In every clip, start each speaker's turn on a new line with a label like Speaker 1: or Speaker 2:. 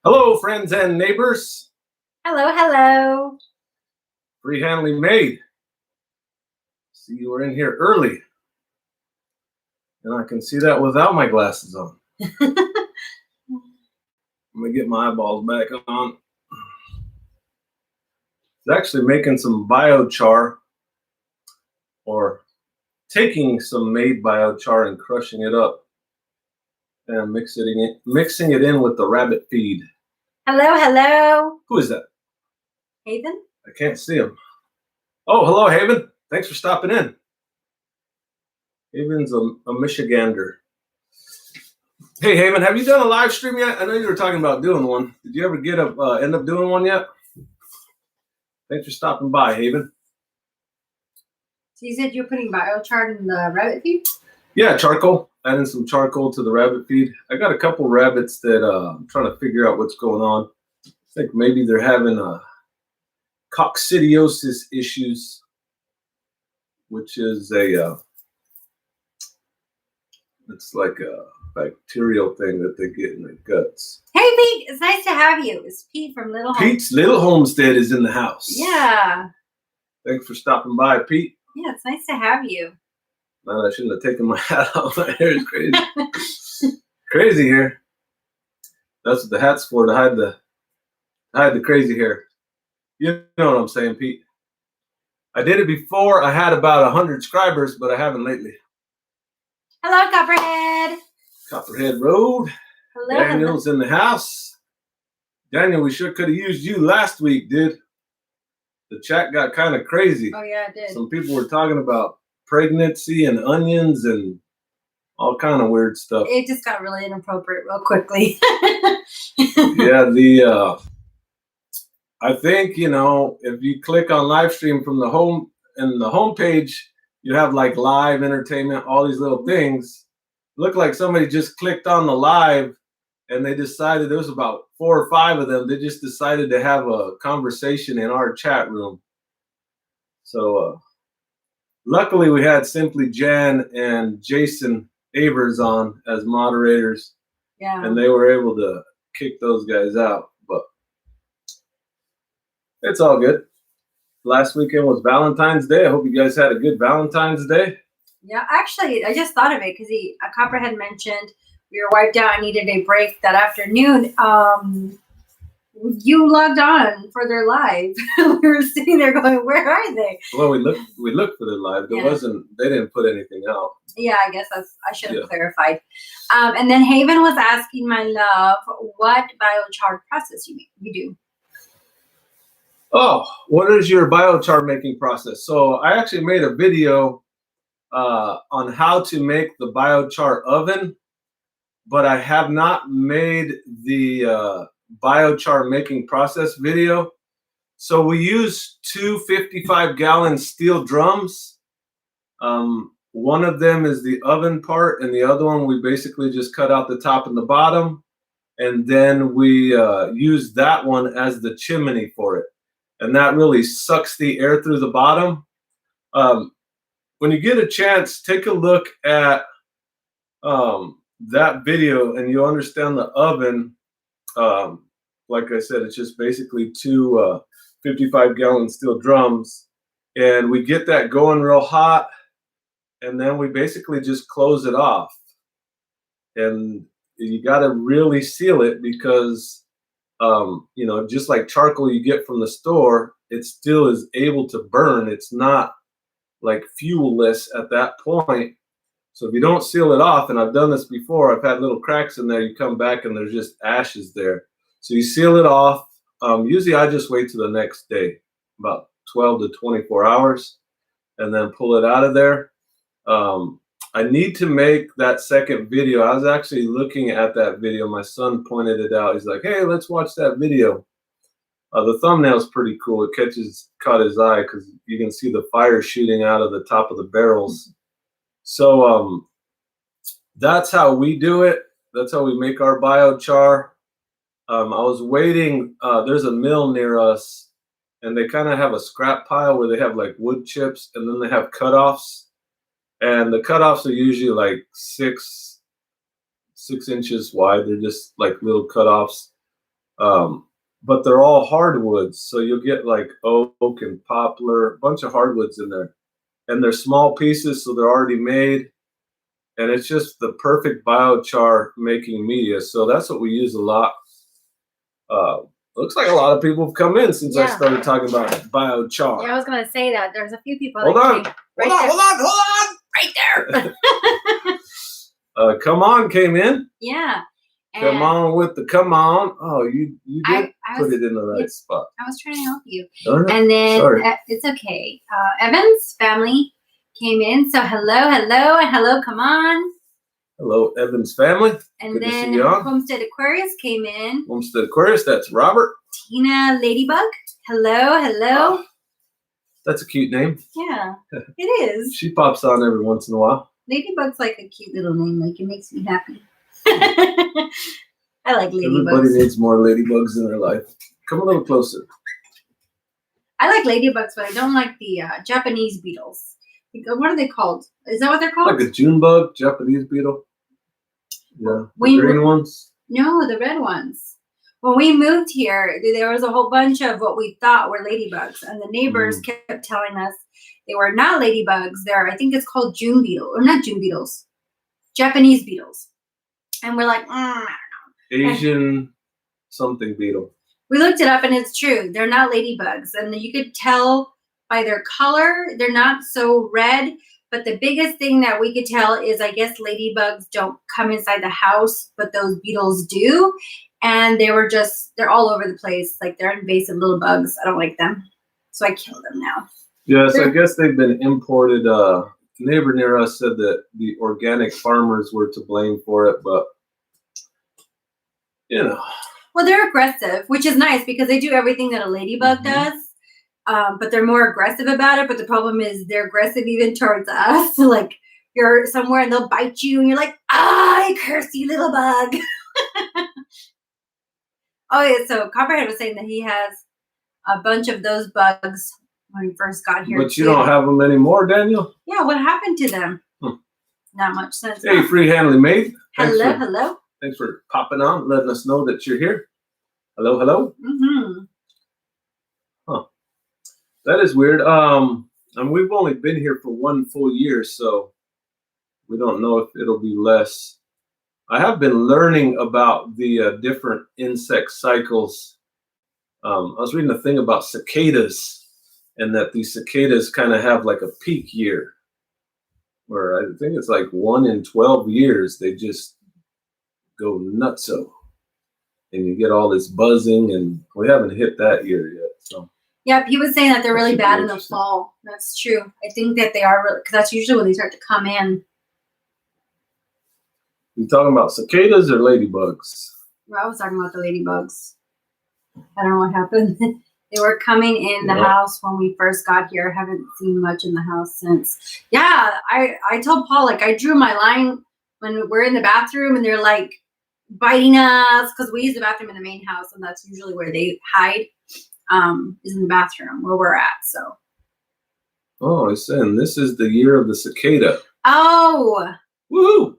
Speaker 1: Hello, friends and neighbors.
Speaker 2: Hello, hello.
Speaker 1: Free-handedly made. See, you were in here early. And I can see that without my glasses on. Let me get my eyeballs back on. It's actually making some biochar, or taking some made biochar and crushing it up and mixing it in with the rabbit feed.
Speaker 2: Hello, hello.
Speaker 1: Who is that?
Speaker 2: Haven?
Speaker 1: I can't see him. Oh, hello, Haven. Thanks for stopping in. Haven's a Michigander. Hey, Haven, have you done a live stream yet? I know you were talking about doing one. Did you ever end up doing one yet? Thanks for stopping by, Haven.
Speaker 2: So you said you're putting biochar in the rabbit feed?
Speaker 1: Yeah, charcoal. Adding some charcoal to the rabbit feed. I got a couple rabbits that I'm trying to figure out what's going on. I think maybe they're having coccidiosis issues, which is it's like a bacterial thing that they get in their guts.
Speaker 2: Hey, Pete, it's nice to have you. It's Pete from Little Homestead.
Speaker 1: Pete's Little Homestead is in the house.
Speaker 2: Yeah.
Speaker 1: Thanks for stopping by, Pete.
Speaker 2: Yeah, it's nice to have you.
Speaker 1: Man, I shouldn't have taken my hat off. My hair is crazy. Crazy hair. That's what the hat's for, to hide the crazy hair. You know what I'm saying, Pete. I did it before. I had about 100 subscribers, but I haven't lately.
Speaker 2: Hello, Copperhead.
Speaker 1: Copperhead Road.
Speaker 2: Hello.
Speaker 1: Daniel's in the house. Daniel, we sure could have used you last week, dude. The chat got kind of crazy.
Speaker 2: Oh, yeah, it did.
Speaker 1: Some people were talking about pregnancy and onions and all kind of weird stuff.
Speaker 2: It just got really inappropriate real quickly.
Speaker 1: Yeah, I think, if you click on live stream from the home page, you have like live entertainment, all these little things. Look like somebody just clicked on the live and they decided, there was about 4 or 5 of them. They just decided to have a conversation in our chat room. So luckily we had Simply Jan and Jason Avers on as moderators.
Speaker 2: Yeah.
Speaker 1: And they were able to kick those guys out, but it's all good. Last weekend was Valentine's Day. I hope you guys had a good Valentine's Day.
Speaker 2: Yeah, actually, I just thought of it because Copperhead mentioned we were wiped out and needed a break that afternoon. You logged on for their live. We were sitting there going, "Where are they?"
Speaker 1: Well, we looked for their live. They didn't put anything out.
Speaker 2: Yeah, I guess I should have clarified. And then Haven was asking, my love, what biochar process you do.
Speaker 1: Oh, what is your biochar making process? So I actually made a video on how to make the biochar oven, but I have not made the biochar making process video. So we use 2 55-gallon steel drums. One of them is the oven part, and the other one we basically just cut out the top and the bottom, and then we use that one as the chimney for it. And that really sucks the air through the bottom. When you get a chance, take a look at that video and you'll understand the oven. Like I said, it's just basically 2 55-gallon steel drums. And we get that going real hot. And then we basically just close it off. And you got to really seal it because just like charcoal you get from the store, it still is able to burn. It's not like fuel-less at that point. So if you don't seal it off, and I've done this before, I've had little cracks in there, you come back and there's just ashes there. So you seal it off. Usually I just wait till the next day, about 12 to 24 hours, and then pull it out of there. I need to make that second video. I was actually looking at that video. My son pointed it out. He's like, "Hey, let's watch that video." The thumbnail's pretty cool. It caught his eye because you can see the fire shooting out of the top of the barrels. So that's how we do it. That's how we make our biochar. I was waiting. There's a mill near us, and they kind of have a scrap pile where they have like wood chips, and then they have cutoffs. And the cutoffs are usually like 6 inches wide. They're just like little cutoffs. But they're all hardwoods, so you'll get like oak and poplar, a bunch of hardwoods in there, and they're small pieces, so they're already made, and it's just the perfect biochar making media. So that's what we use a lot. Looks like a lot of people have come in since I started talking about biochar.
Speaker 2: Yeah, I was gonna say that. There's a few people.
Speaker 1: Hold on,
Speaker 2: right there.
Speaker 1: Come on came in.
Speaker 2: Yeah.
Speaker 1: Come on with the come on. Oh, you did put it in the right spot.
Speaker 2: I was trying to help you.
Speaker 1: Darn it.
Speaker 2: And then
Speaker 1: Sorry.
Speaker 2: it's okay. Evan's family came in. So hello, and hello, come on.
Speaker 1: Hello, Evan's family.
Speaker 2: And
Speaker 1: Good to
Speaker 2: then
Speaker 1: see you on.
Speaker 2: Homestead Aquarius came in.
Speaker 1: Homestead Aquarius, that's Robert.
Speaker 2: Tina Ladybug. Hello.
Speaker 1: That's a cute name.
Speaker 2: Yeah, it is.
Speaker 1: She pops on every once in a while.
Speaker 2: Ladybug's like a cute little name. Like, it makes me happy. I like ladybugs.
Speaker 1: Everybody needs more ladybugs in their life. Come a little closer.
Speaker 2: I like ladybugs, but I don't like the Japanese beetles. What are they called? Is that what they're called?
Speaker 1: Like a June bug, Japanese beetle. Yeah. The green ones?
Speaker 2: No, the red ones. When we moved here, there was a whole bunch of what we thought were ladybugs, and the neighbors kept telling us they were not ladybugs. They're, I think it's called June beetle, or not June beetles, Japanese beetles. And we're like, I don't know.
Speaker 1: Asian something beetle.
Speaker 2: We looked it up, and it's true. They're not ladybugs, and you could tell by their color. They're not so red, but the biggest thing that we could tell is, I guess, ladybugs don't come inside the house, but those beetles do. And they're all over the place. Like, they're invasive little bugs. I don't like them. So I kill them now.
Speaker 1: Yes, I guess they've been imported. A neighbor near us said that the organic farmers were to blame for it, but you know.
Speaker 2: Well, they're aggressive, which is nice because they do everything that a ladybug does. But they're more aggressive about it. But the problem is they're aggressive even towards us. So, like, you're somewhere and they'll bite you and you're like, I curse you, little bug. Oh, yeah. So Copperhead was saying that he has a bunch of those bugs when he first got here.
Speaker 1: But you don't have them anymore, Daniel?
Speaker 2: Yeah, what happened to them? Not much sense.
Speaker 1: Hey, free handling maid.
Speaker 2: Hello.
Speaker 1: Thanks for popping on, letting us know that you're here. Hello. Huh. That is weird. And we've only been here for 1 full year, so we don't know if it'll be less. I have been learning about the different insect cycles. I was reading a thing about cicadas, and that these cicadas kind of have like a peak year, where I think it's like 1 in 12 years they just go nutso, and you get all this buzzing, and we haven't hit that year yet. So.
Speaker 2: Yep, he was saying that they're really bad in the fall. That's true. I think that they are, because that's usually when they start to come in.
Speaker 1: You talking about cicadas or ladybugs?
Speaker 2: Well, I was talking about the ladybugs. I don't know what happened. They were coming in the house when we first got here. I haven't seen much in the house since. Yeah, I told Paul, like, I drew my line when we're in the bathroom and they're like biting us, because we use the bathroom in the main house, and that's usually where they hide, is in the bathroom where we're at. So.
Speaker 1: Oh, it's saying this is the year of the cicada.
Speaker 2: Oh.
Speaker 1: Woohoo!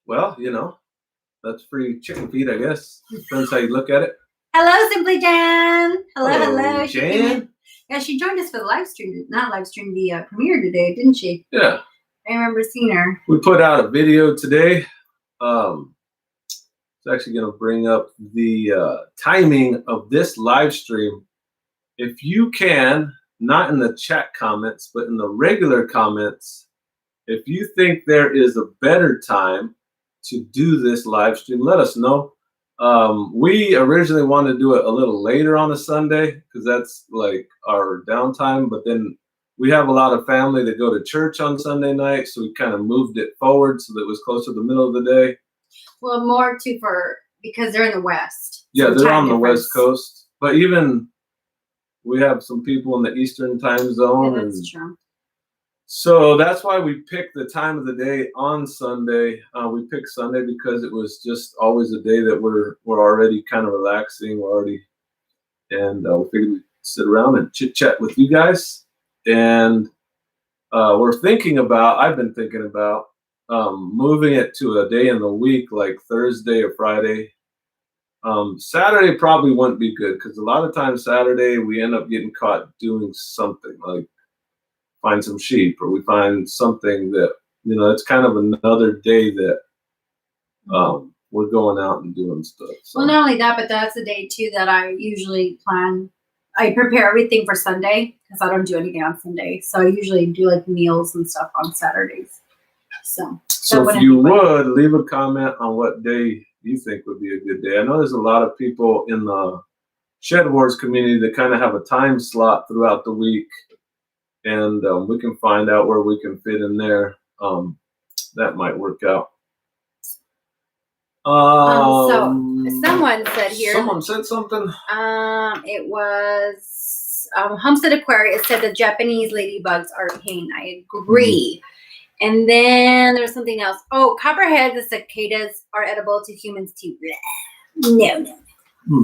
Speaker 1: Well, you know, that's free chicken feed, I guess. Depends how you look at it.
Speaker 2: Hello, Simply Jan. Hello.
Speaker 1: Jan.
Speaker 2: Yeah, she joined us for the live stream, the premiere today, didn't she?
Speaker 1: Yeah.
Speaker 2: I remember seeing her.
Speaker 1: We put out a video today. It's actually going to bring up the timing of this live stream. If you can, not in the chat comments, but in the regular comments, if you think there is a better time to do this live stream, let us know. We originally wanted to do it a little later on a Sunday because that's like our downtime, but then we have a lot of family that go to church on Sunday night, so we kind of moved it forward so that it was closer to the middle of the day.
Speaker 2: Well, more too because they're in the West.
Speaker 1: Yeah, they're on the West Coast, but even we have some people in the Eastern time zone.
Speaker 2: Yeah, that's true.
Speaker 1: So that's why we picked the time of the day on Sunday. We picked Sunday because it was just always a day that we're already kind of relaxing. We figured we'd sit around and chit chat with you guys. And I've been thinking about moving it to a day in the week, like Thursday or Friday. Saturday probably wouldn't be good because a lot of times Saturday we end up getting caught doing something like find some sheep or we find something that, it's kind of another day that we're going out and doing stuff. So.
Speaker 2: Well, not only that, but that's the day too that I usually plan. I prepare everything for Sunday because I don't do anything on Sunday. So I usually do like meals and stuff on Saturdays. So
Speaker 1: if you would leave a comment on what day you think would be a good day. I know there's a lot of people in the Shed Wars community that kind of have a time slot throughout the week, and we can find out where we can fit in there. That might work out.
Speaker 2: So someone said here.
Speaker 1: Someone said something.
Speaker 2: It was Homestead Aquarius said the Japanese ladybugs are a pain. I agree. And then there's something else. Oh, copperhead, the cicadas are edible to humans too. No.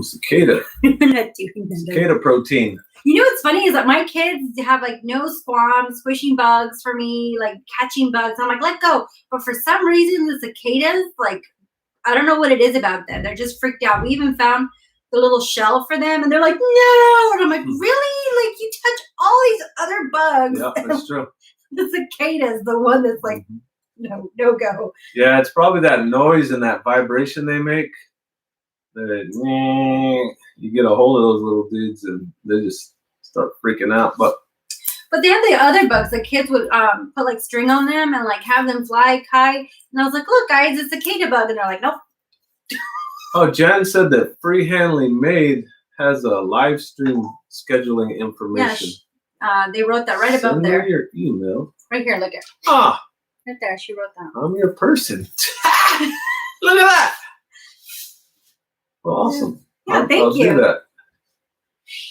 Speaker 1: Cicada.
Speaker 2: We're not doing that.
Speaker 1: Cicada protein.
Speaker 2: You know what's funny is that my kids have like no qualms squishing bugs for me, like catching bugs. I'm like, let go. But for some reason, the cicadas, like, I don't know what it is about them. They're just freaked out. We even found the little shell for them, and they're like, no. And I'm like, really? Like, you touch all these other bugs.
Speaker 1: Yeah, that's true.
Speaker 2: The cicada is the one that's like, no go.
Speaker 1: Yeah, it's probably that noise and that vibration they make. That you get a hold of those little dudes and they just start freaking out. But
Speaker 2: they have the other bugs. The kids would put like string on them and like have them fly high. And I was like, look, guys, it's a cicada bug. And they're like, nope.
Speaker 1: Oh, Jan said that Freehandly Made has a live stream scheduling information.
Speaker 2: Yeah, they wrote that right above there.
Speaker 1: Send me your email.
Speaker 2: Right here, look at.
Speaker 1: Right
Speaker 2: there, she wrote that.
Speaker 1: I'm your person. Look at that. Well, awesome.
Speaker 2: Yeah, thank you.
Speaker 1: Do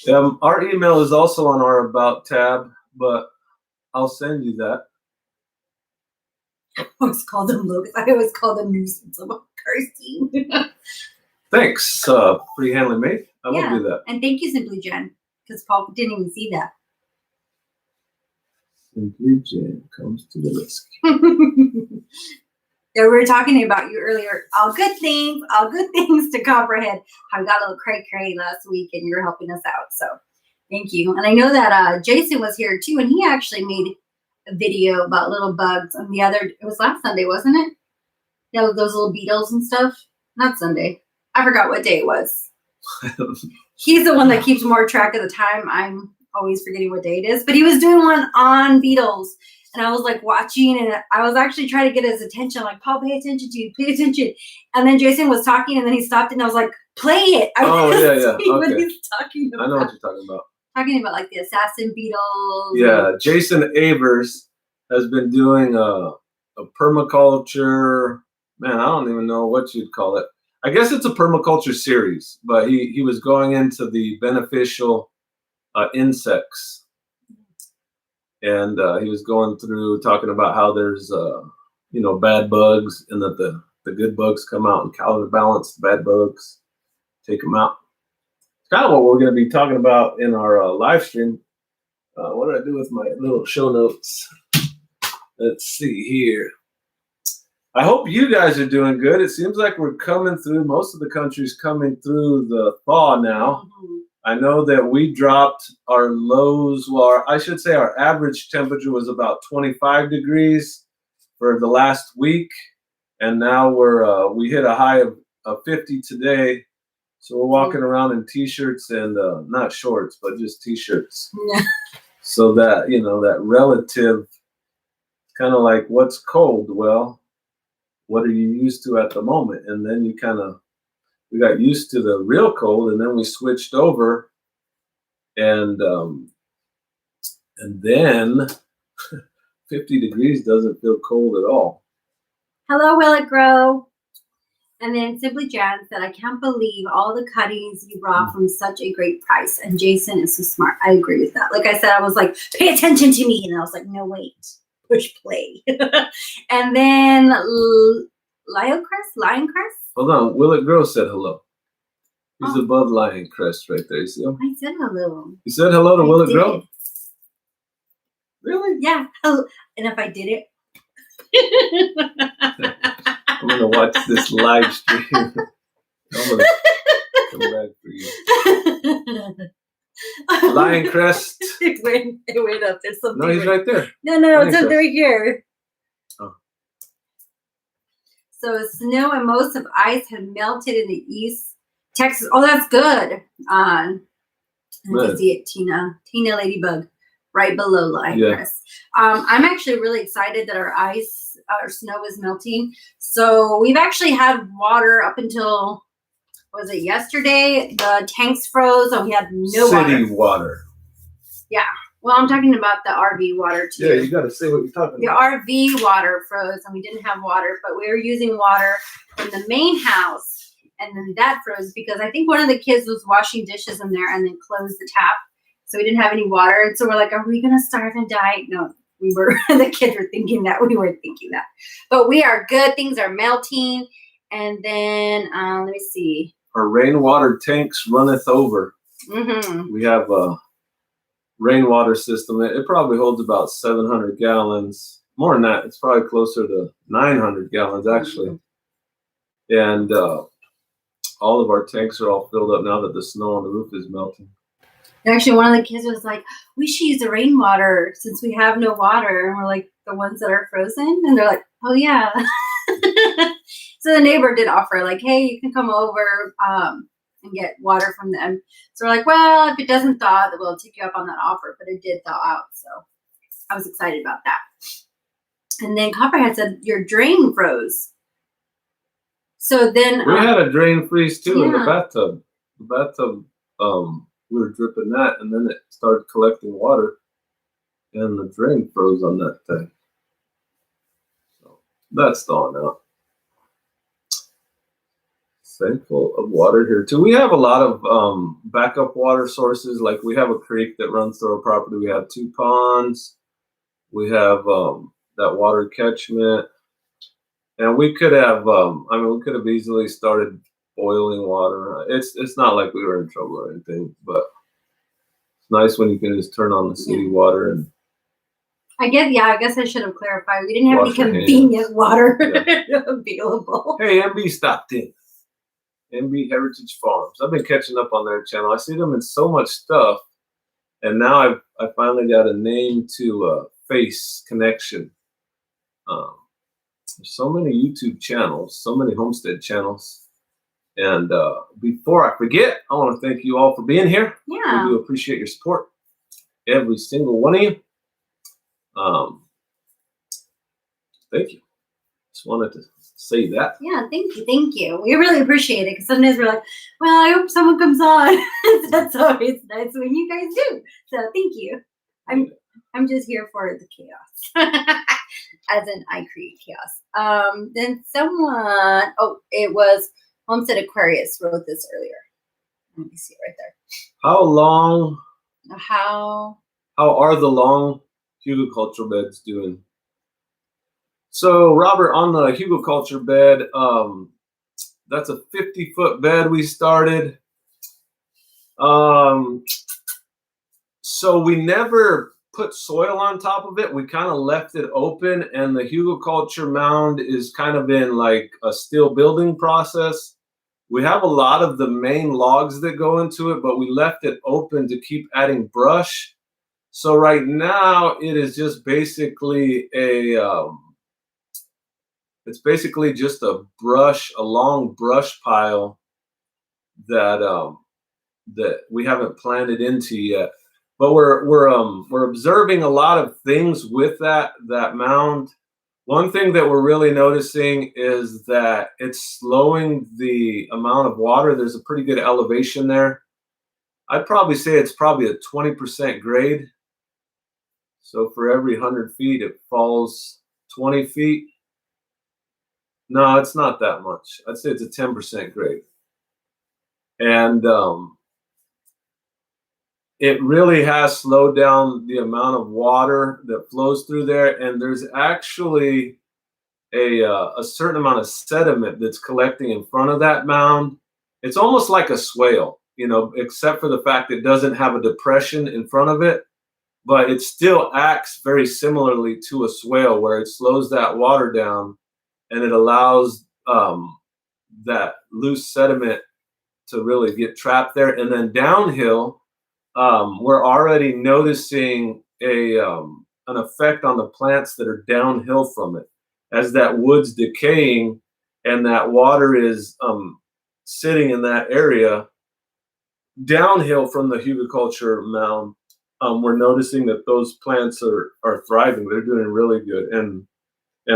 Speaker 1: that. Our email is also on our About tab, but I'll send you that.
Speaker 2: I always call them locusts. I always call them nuisance. I'm cursing.
Speaker 1: Thanks, Freehandly Made. I will do that.
Speaker 2: And thank you, Simply Jen, because Paul didn't even see that.
Speaker 1: Simply Jen comes to the rescue.
Speaker 2: Yeah, we were talking about you earlier. All good things to Copperhead. I got a little cray last week, and you're helping us out. So thank you. And I know that Jason was here too, and he actually made a video about little bugs on it was last Sunday, wasn't it? Yeah, those little beetles and stuff. Not Sunday. I forgot what day it was. He's the one that keeps more track of the time. I'm always forgetting what day it is. But he was doing one on beetles. And I was like watching, and I was actually trying to get his attention. Like, Paul, pay attention to you, pay attention. And then Jason was talking, and then he stopped, and I was like, play it.
Speaker 1: Yeah. Okay.
Speaker 2: What he's talking about.
Speaker 1: I know what you're talking about.
Speaker 2: Talking about like the assassin beetles.
Speaker 1: Yeah, Jason Avers has been doing a permaculture. Man, I don't even know what you'd call it. I guess it's a permaculture series, but he was going into the beneficial insects. And he was going through talking about how there's, bad bugs and that the good bugs come out and counterbalance the bad bugs, take them out. It's kind of what we're going to be talking about in our live stream. What did I do with my little show notes? Let's see here. I hope you guys are doing good. It seems like we're coming through. Most of the country's coming through the thaw now. Mm-hmm. I know that we dropped our lows, I should say our average temperature was about 25 degrees for the last week. And now we hit a high of 50 today. So we're walking around in t-shirts and not shorts, but just t-shirts.
Speaker 2: Yeah.
Speaker 1: So that, that relative, kind of like what's cold? Well, what are you used to at the moment? And then we got used to the real cold, and then we switched over, and then 50 degrees doesn't feel cold at all.
Speaker 2: Hello, Will It Grow? And then Simply Jan said, I can't believe all the cuttings you brought from such a great price. And Jason is so smart. I agree with that. Like I said, I was like, pay attention to me. And I was like, no, wait, push play. And then Lioncrest?
Speaker 1: Hold on, Will It Grow said hello. He's above Lion Crest right there. You see him?
Speaker 2: I said hello.
Speaker 1: You said hello to Will It Grow? Really?
Speaker 2: Yeah. And if I did it.
Speaker 1: I'm going to watch this live stream. bag for you. Lion crest.
Speaker 2: It went up. There's something.
Speaker 1: No, he's right there.
Speaker 2: No, it's right here.
Speaker 1: Oh.
Speaker 2: So snow and most of ice had melted in the east Texas. Oh, that's good. You can see it, Tina Ladybug, right below Lion Crest. I'm actually really excited that our snow is melting. So we've actually had water up until, was it yesterday? The tanks froze and we had no
Speaker 1: City water.
Speaker 2: Yeah. Well, I'm talking about the RV water too.
Speaker 1: Yeah, you got to say what you're talking about.
Speaker 2: The RV water froze and we didn't have water, but we were using water from the main house. And then that froze because I think one of the kids was washing dishes in there and then closed the tap. So we didn't have any water. And so we're like, are we going to starve and die? No, we were. The kids were thinking that. We weren't thinking that. But we are good. Things are melting. And then, let me see.
Speaker 1: Our rainwater tanks runneth over.
Speaker 2: Mm-hmm.
Speaker 1: We have a rainwater system. It probably holds about 700 gallons. More than that. It's probably closer to 900 gallons, actually. Mm-hmm. And all of our tanks are all filled up now that the snow on the roof is melting.
Speaker 2: Actually, one of the kids was like, we should use the rainwater since we have no water. And we're like, the ones that are frozen? And they're like, oh, yeah. So the neighbor did offer, like, hey, you can come over and get water from them. So we're like, well, if it doesn't thaw, then we'll take you up on that offer. But it did thaw out. So I was excited about that. And then Copperhead said, your drain froze. So then
Speaker 1: we had a drain freeze too in the bathtub. The bathtub, we were dripping that, and then it started collecting water, and the drain froze on that thing. So that's thawing out. Thankful of water here too. We have a lot of backup water sources. Like we have a creek that runs through our property. We have 2 ponds. We have that water catchment. And we could have, we could have easily started boiling water. It's not like we were in trouble or anything, but it's nice when you can just turn on the city water and.
Speaker 2: I guess I should have clarified. We didn't have any convenient water available.
Speaker 1: Hey, MB stopped in. MB Heritage Farms. I've been catching up on their channel. I see them in so much stuff, and now I finally got a name to face connection. There's so many YouTube channels, so many homestead channels. And before I forget, I want to thank you all for being here.
Speaker 2: Yeah.
Speaker 1: We do appreciate your support. Every single one of you. Thank you. Just wanted to say that.
Speaker 2: Yeah, thank you. We really appreciate it because sometimes we're like, well, I hope someone comes on. That's always nice when you guys do. So thank you. I'm just here for the chaos. As in I create chaos. Then someone, it was Homestead Aquarius wrote this earlier. Let me see it right there. How
Speaker 1: are the long hugelkultur beds doing? So Robert, on the hugelkultur bed, that's a 50-foot bed we started. So we never put soil on top of it. We kind of left it open, and the hugelkultur mound is kind of in like a still building process. We have a lot of the main logs that go into it, but we left it open to keep adding brush. So right now it is just basically it's basically just a long brush pile that that we haven't planted into yet. But we're observing a lot of things with that mound. One thing that we're really noticing is that it's slowing the amount of water. There's a pretty good elevation there. I'd probably say it's probably a 20% grade. So for every 100 feet, it falls 20 feet. No, it's not that much. I'd say it's a 10% grade. And it really has slowed down the amount of water that flows through there. And there's actually a certain amount of sediment that's collecting in front of that mound. It's almost like a swale, except for the fact it doesn't have a depression in front of it. But it still acts very similarly to a swale, where it slows that water down and it allows that loose sediment to really get trapped there. And then downhill, we're already noticing an effect on the plants that are downhill from it. As that wood's decaying and that water is sitting in that area, downhill from the hugelkultur mound, we're noticing that those plants are thriving. They're doing really good. And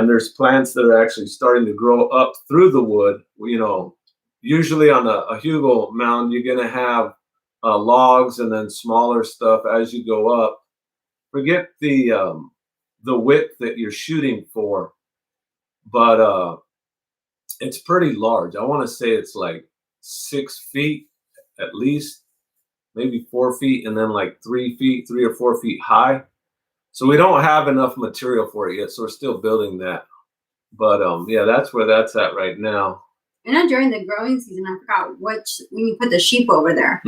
Speaker 1: there's plants that are actually starting to grow up through the wood. You know, usually on a hugel mound, you're going to have logs and then smaller stuff as you go up. Forget the width that you're shooting for, but it's pretty large. I want to say it's like 6 feet at least, maybe 4 feet, and then like 3 feet, 3 or 4 feet high. So we don't have enough material for it yet, so we're still building that. But yeah, that's where that's at right now.
Speaker 2: And then during the growing season, I forgot when you put the sheep over there,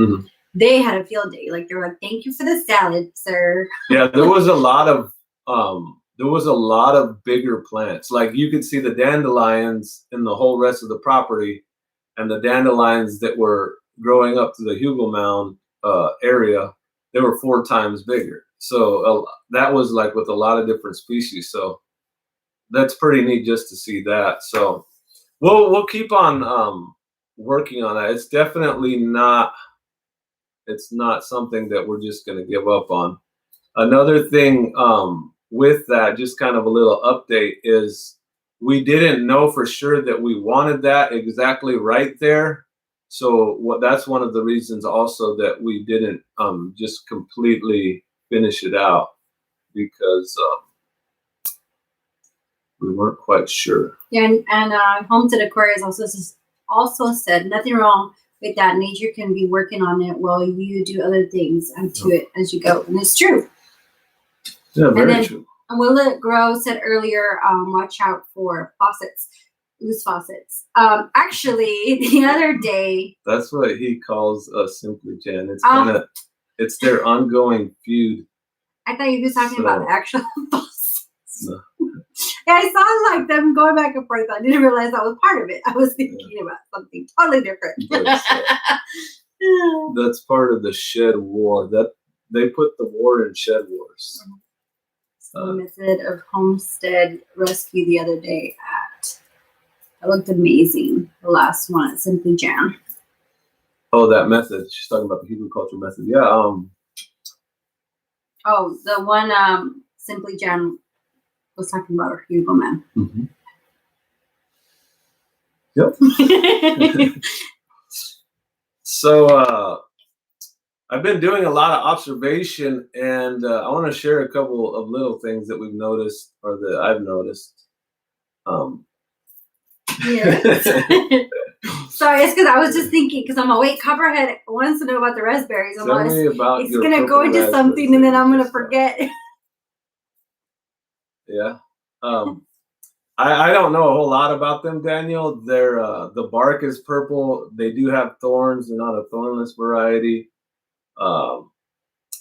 Speaker 2: they had a field day. Like they were like, "Thank you for the salad, sir."
Speaker 1: Yeah, there was a lot of bigger plants. Like you could see the dandelions in the whole rest of the property, and the dandelions that were growing up to the hugel mound area, they were 4 times bigger. So that was like with a lot of different species. So that's pretty neat just to see that. So we'll keep on working on that. It's definitely not something that we're just going to give up on. Another thing with that, just kind of a little update, is we didn't know for sure that we wanted that exactly right there. So that's one of the reasons also that we didn't just completely finish it out, because we weren't quite sure.
Speaker 2: Yeah, and Homestead Aquarius also said nothing wrong with that. Nature can be working on it while you do other things to it as you go, and it's true.
Speaker 1: Yeah, very true.
Speaker 2: And Will It Grow said earlier, watch out for faucets, loose faucets. Actually, the other day,
Speaker 1: that's what he calls Simply Jan. It's kind of it's their ongoing feud.
Speaker 2: I thought you were talking about the actual faucets.
Speaker 1: No.
Speaker 2: Yeah, I saw like them going back and forth. I didn't realize that was part of it. I was thinking about something totally different.
Speaker 1: That's part of the shed war. That they put the war in shed wars.
Speaker 2: The method of homestead rescue the other day it looked amazing. The last one at Simply Jan.
Speaker 1: Oh, that method. She's talking about the hugelkultur method. Yeah.
Speaker 2: Oh, the one Simply Jan was talking about our hugel man.
Speaker 1: Yep. So I've been doing a lot of observation, and I want to share a couple of little things that we've noticed, or that I've noticed.
Speaker 2: Yes. Sorry, it's because I was just thinking, because I'm awake. Copperhead wants to know about the raspberries.
Speaker 1: Tell me about
Speaker 2: it's going to go into something, and then I'm going to forget.
Speaker 1: Yeah. I don't know a whole lot about them, Daniel. They're the bark is purple. They do have thorns. They're not a thornless variety.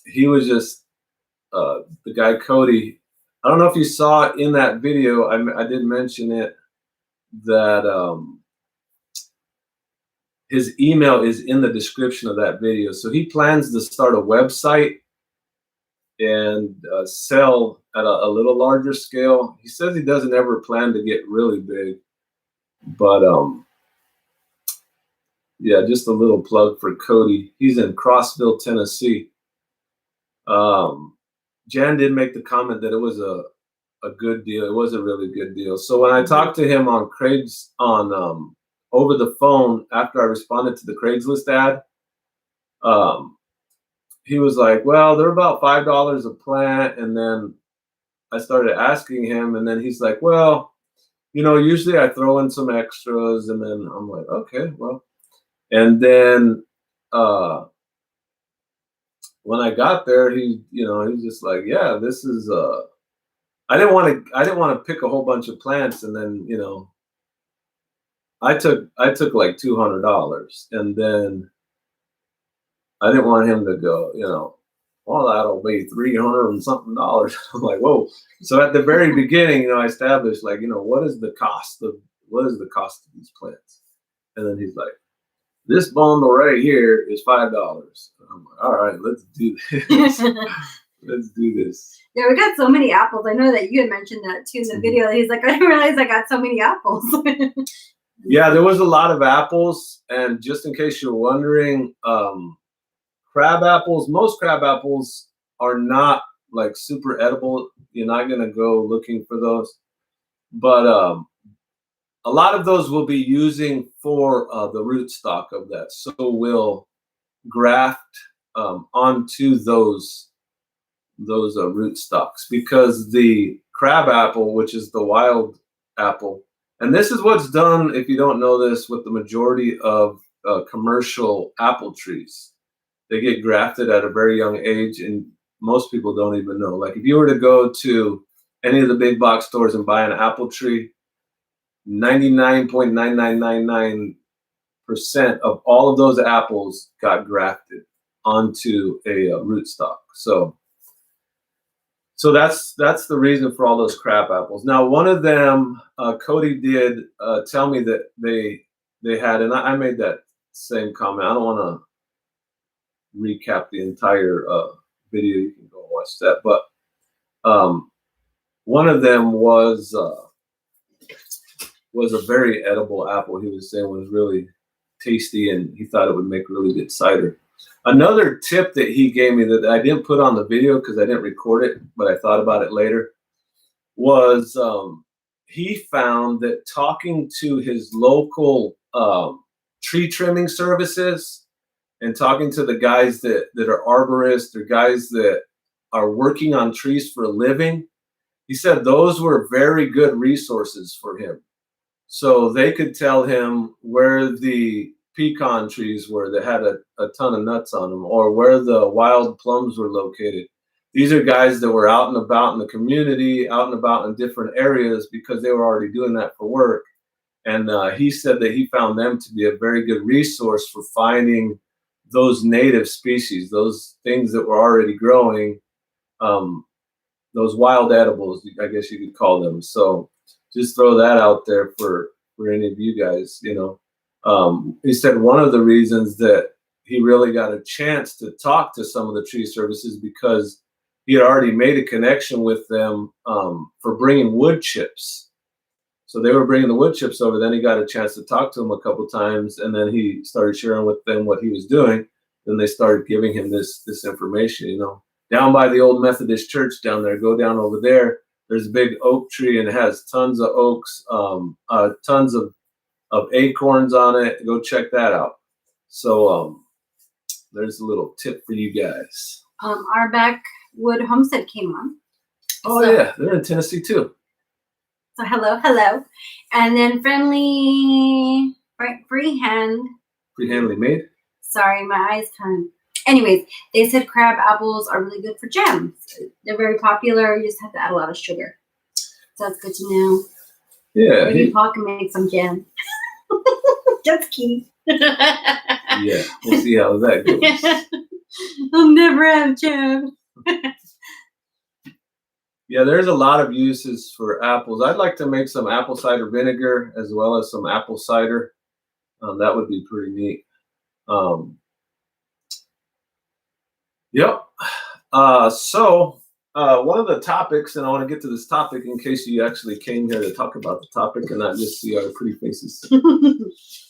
Speaker 1: He was just the guy Cody. I don't know if you saw in that video. I did mention it, that his email is in the description of that video. So he plans to start a website and sell at a little larger scale. He says he doesn't ever plan to get really big, but yeah, just a little plug for Cody. He's in Crossville, Tennessee. Jan did make the comment that it was a good deal. It was a really good deal. So when I talked to him on over the phone after I responded to the Craigslist ad, he was like, well, they're about $5 a plant. And then I started asking him, and then he's like, well, you know, usually I throw in some extras. And then I'm like, okay, well. And then when I got there, he's just like, yeah, this is I didn't want to pick a whole bunch of plants, and then, you know, I took like $200, and then I didn't want him to go, you know, well, that'll be $300 and something. I'm like, whoa. So at the very beginning, you know, I established, like, you know, what is the cost of these plants? And then he's like, this bundle right here is $5. I'm like, all right, let's do this. Let's do this.
Speaker 2: Yeah, we got so many apples. I know that you had mentioned that too in the video. He's like, I didn't realize I got so many apples.
Speaker 1: Yeah, there was a lot of apples, and just in case you're wondering, crab apples, most crab apples are not like super edible. You're not gonna go looking for those, but a lot of those will be using for the rootstock of that. So we'll graft onto those rootstocks, because the crab apple, which is the wild apple, and this is what's done, if you don't know this, with the majority of commercial apple trees. They get grafted at a very young age, and most people don't even know. Like if you were to go to any of the big box stores and buy an apple tree, 99.9999% of all of those apples got grafted onto a rootstock. So that's the reason for all those crab apples. Now, one of them, Cody did tell me that they had, and I made that same comment. I don't want to recap the entire video. You can go and watch that. But one of them was a very edible apple. He was saying was really tasty, and he thought it would make really good cider. Another tip that he gave me that I didn't put on the video because I didn't record it, but I thought about it later, was he found that talking to his local tree trimming services and talking to the guys that are arborists or guys that are working on trees for a living, he said those were very good resources for him. So they could tell him where the pecan trees were that had a ton of nuts on them, or where the wild plums were located. These are guys that were out and about in the community, out and about in different areas, because they were already doing that for work. And he said that he found them to be a very good resource for finding those native species, those things that were already growing, those wild edibles, I guess you could call them. So just throw that out there for any of you guys, you know. He said one of the reasons that he really got a chance to talk to some of the tree services because he had already made a connection with them for bringing wood chips. So they were bringing the wood chips over. Then he got a chance to talk to them a couple times, and then he started sharing with them what he was doing. Then they started giving him this information, you know. Down by the old Methodist church down there, go down over there. There's a big oak tree, and it has tons of oaks, tons of acorns on it. Go check that out. So there's a little tip for you guys.
Speaker 2: Our Backwood Homestead came on.
Speaker 1: Oh so, yeah, they're in Tennessee too.
Speaker 2: So hello, and then freehandly
Speaker 1: made.
Speaker 2: Sorry, my eyes kind of. Anyways, they said crab apples are really good for jams. They're very popular. You just have to add a lot of sugar. So that's good to know.
Speaker 1: Yeah.
Speaker 2: Maybe Paul can make some jam. That's key.
Speaker 1: Yeah, we'll see how that goes.
Speaker 2: I'll never have jam.
Speaker 1: Yeah, there's a lot of uses for apples. I'd like to make some apple cider vinegar as well as some apple cider. That would be pretty neat. Yep. So one of the topics, and I want to get to this topic in case you actually came here to talk about the topic and not just see our pretty faces.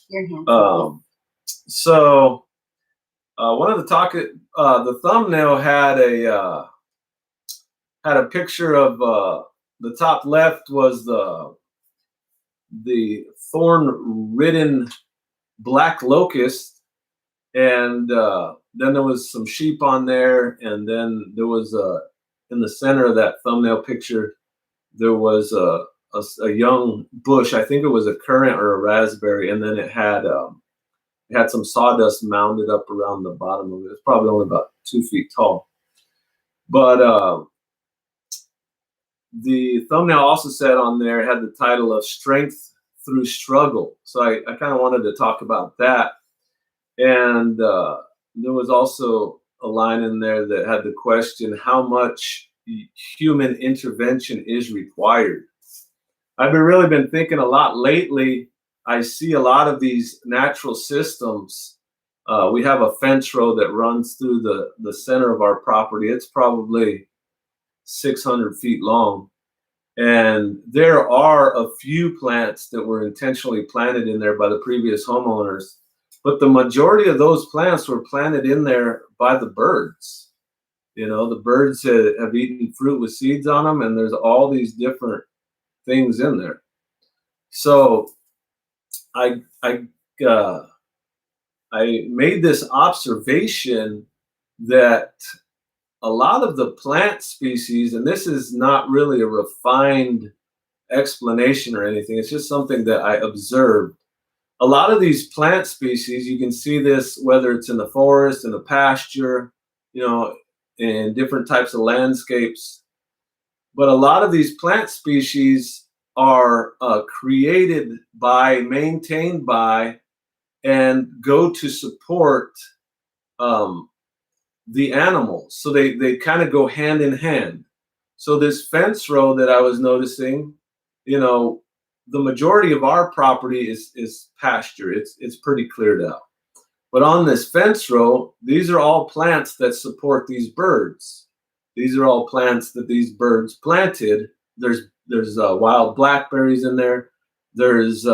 Speaker 2: Your hands.
Speaker 1: So one of the thumbnail had a picture of the top left was the thorn-ridden black locust, and then there was some sheep on there, and then there was in the center of that thumbnail picture there was a young bush. I think it was a currant or a raspberry, and then it had some sawdust mounded up around the bottom of it. It's probably only about 2 feet tall, but the thumbnail also said on there, it had the title of Strength Through Struggle. So I kind of wanted to talk about that. And there was also a line in there that had the question, how much human intervention is required? I've really been thinking a lot lately I see a lot of these natural systems. We have a fence row that runs through the center of our property. It's probably 600 feet long. And there are a few plants that were intentionally planted in there by the previous homeowners, but the majority of those plants were planted in there by the birds. You know, the birds have eaten fruit with seeds on them, and there's all these different things in there. So I made this observation that a lot of the plant species, and this is not really a refined explanation or anything, it's just something that I observed. A lot of these plant species, you can see this whether it's in the forest, in the pasture, you know, in different types of landscapes. But a lot of these plant species are created by, maintained by, and go to support the animals. So they kind of go hand in hand. So this fence row that I was noticing, you know, the majority of our property is pasture. It's pretty cleared out. But on this fence row, these are all plants that support these birds. These are all plants that these birds planted. There's wild blackberries in there. There's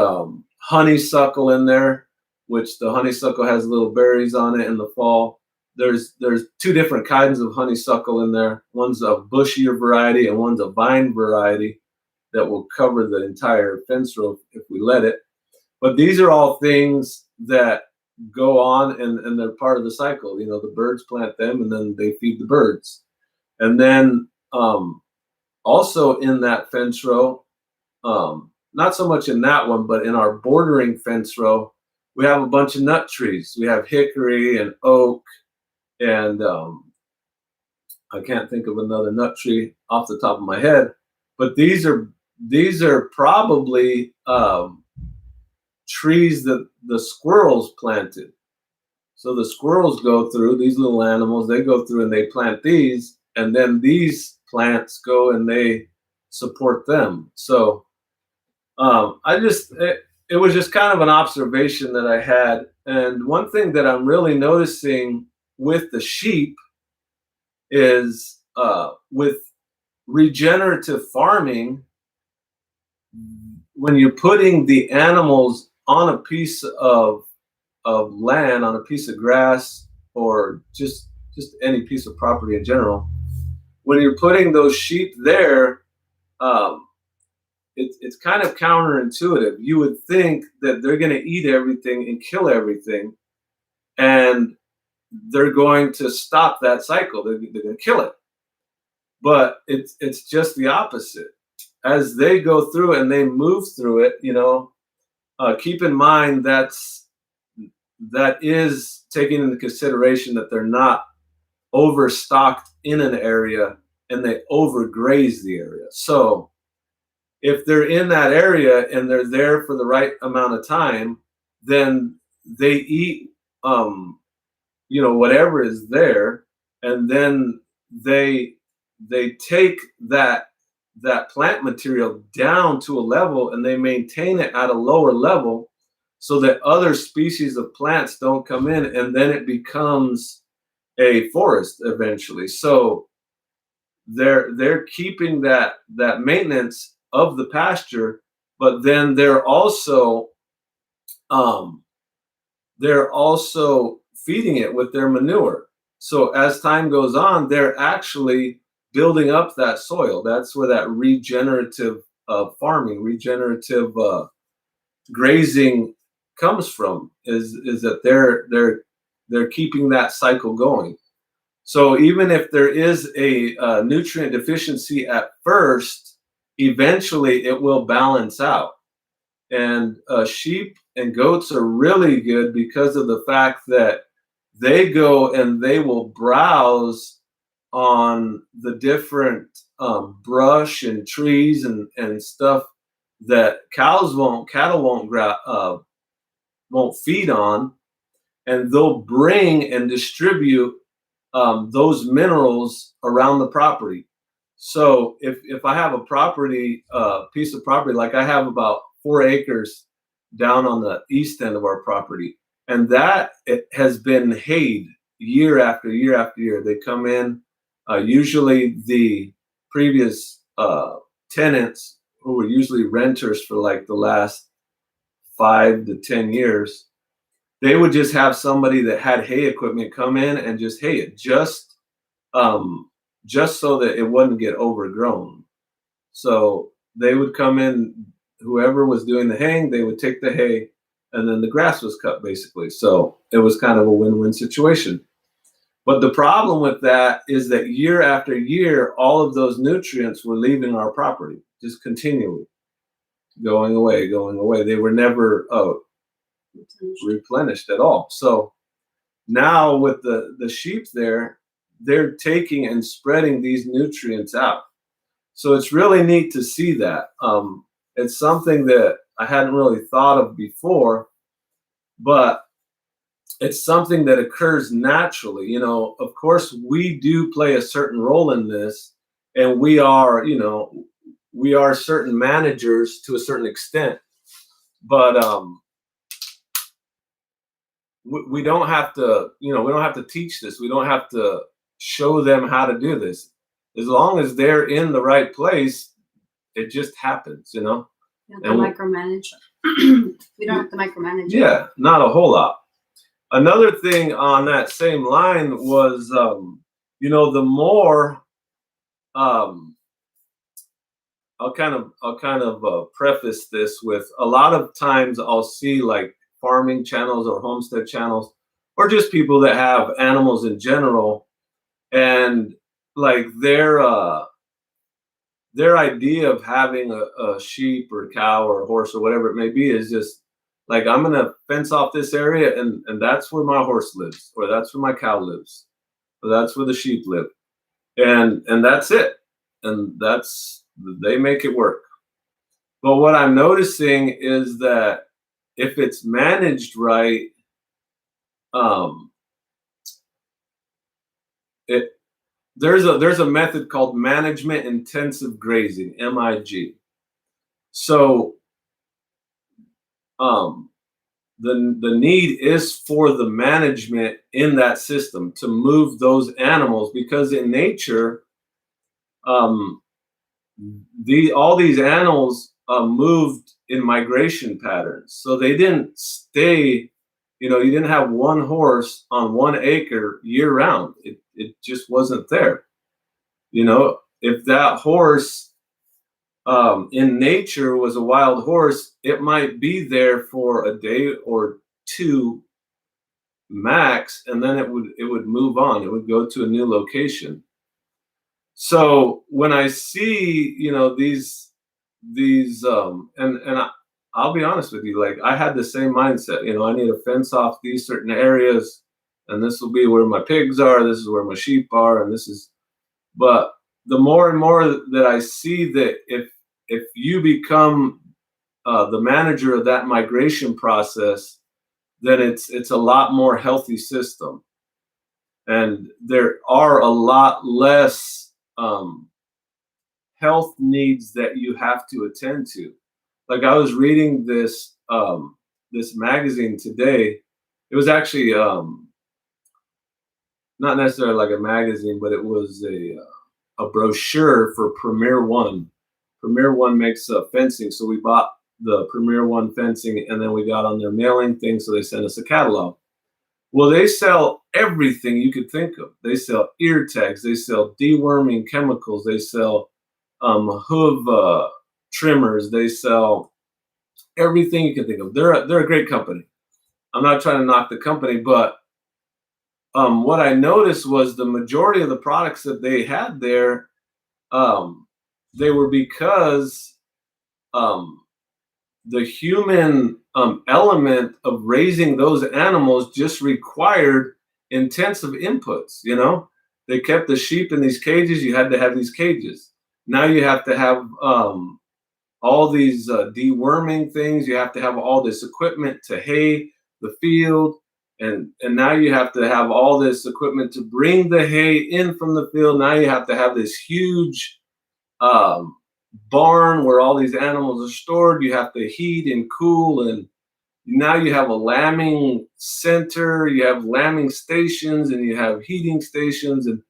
Speaker 1: honeysuckle in there, which the honeysuckle has little berries on it in the fall. There's two different kinds of honeysuckle in there. One's a bushier variety and one's a vine variety that will cover the entire fence row if we let it. But these are all things that go on and they're part of the cycle. You know, the birds plant them and then they feed the birds. And then also in that fence row, not so much in that one, but in our bordering fence row, we have a bunch of nut trees. We have hickory and oak, and I can't think of another nut tree off the top of my head. But these are probably trees that the squirrels planted. So the squirrels go through, these little animals, they go through and they plant these, and then these plants go and they support them. So it was just kind of an observation that I had. And one thing that I'm really noticing with the sheep is with regenerative farming, when you're putting the animals on a piece of land, on a piece of grass, or just any piece of property in general, when you're putting those sheep there, it's kind of counterintuitive. You would think that they're going to eat everything and kill everything, and they're going to stop that cycle. They're going to kill it. But it's just the opposite. As they go through and they move through it, you know, keep in mind that is taking into consideration that they're not overstocked in an area and they overgraze the area. So if they're in that area and they're there for the right amount of time, then they eat, you know, whatever is there, and then they take that plant material down to a level and they maintain it at a lower level so that other species of plants don't come in, and then it becomes a forest eventually. So they're keeping that maintenance of the pasture, but then they're also feeding it with their manure. So as time goes on, they're actually building up that soil. That's where that regenerative farming, regenerative grazing comes from. Is that they're keeping that cycle going. So even if there is a nutrient deficiency at first, eventually it will balance out. And sheep and goats are really good because of the fact that they go and they will browse on the different brush and trees and stuff that cattle won't feed on, and they'll bring and distribute those minerals around the property. So if I have a property, piece of property, like I have about 4 acres down on the east end of our property, and that it has been hayed year after year after year. They come in, usually the previous tenants, who were usually renters for like the last 5 to 10 years, they would just have somebody that had hay equipment come in and just hay it, just so that it wouldn't get overgrown. So they would come in, whoever was doing the haying, they would take the hay, and then the grass was cut basically. So it was kind of a win-win situation. But the problem with that is that year after year, all of those nutrients were leaving our property, just continually going away, going away. They were never replenished at all. So now with the sheep there, they're taking and spreading these nutrients out. So it's really neat to see that. It's something that I hadn't really thought of before, but it's something that occurs naturally. You know, of course, we do play a certain role in this, and we are, you know, we are certain managers to a certain extent, but we don't have to, you know, we don't have to teach this. We don't have to show them how to do this. As long as they're in the right place, it just happens, you know.
Speaker 2: You don't have to micromanage. We don't have to micromanage.
Speaker 1: Yeah, not a whole lot. Another thing on that same line was, you know, the more, I'll kind of preface this with, a lot of times I'll see like farming channels or homestead channels, or just people that have animals in general, and like their idea of having a sheep or cow or a horse or whatever it may be is just like, I'm gonna fence off this area, and that's where my horse lives, or that's where my cow lives, or that's where the sheep live, and that's it, and they make it work. But what I'm noticing is that if it's managed right, there's a method called management intensive grazing, MIG. So the need is for the management in that system to move those animals, because in nature, all these animals moved in migration patterns. So they didn't stay, you know, you didn't have one horse on 1 acre year round. It just wasn't there. You know, if that horse in nature was a wild horse, it might be there for a day or two max, and then it would move on. It would go to a new location. So when I see, you know, these I'll be honest with you, like, I had the same mindset. You know, I need to fence off these certain areas, and this will be where my pigs are, this is where my sheep are, and this is, but the more and more that I see that if you become the manager of that migration process, then it's a lot more healthy system, and there are a lot less health needs that you have to attend to. Like, I was reading this this magazine today. It was actually not necessarily like a magazine, but it was a brochure for Premier One. Premier One makes fencing, so we bought the Premier One fencing, and then we got on their mailing thing, so they sent us a catalog. Well, they sell everything you could think of. They sell ear tags, they sell deworming chemicals, they sell hoof trimmers, they sell everything you can think of. They're a great company. I'm not trying to knock the company, but what I noticed was the majority of the products that they had there, they were because the human element of raising those animals just required intensive inputs. You know, they kept the sheep in these cages. You had to have these cages. Now you have to have all these deworming things. You have to have all this equipment to hay the field. And now you have to have all this equipment to bring the hay in from the field. Now you have to have this huge barn where all these animals are stored. You have to heat and cool, and now you have a lambing center, you have lambing stations, and you have heating stations. And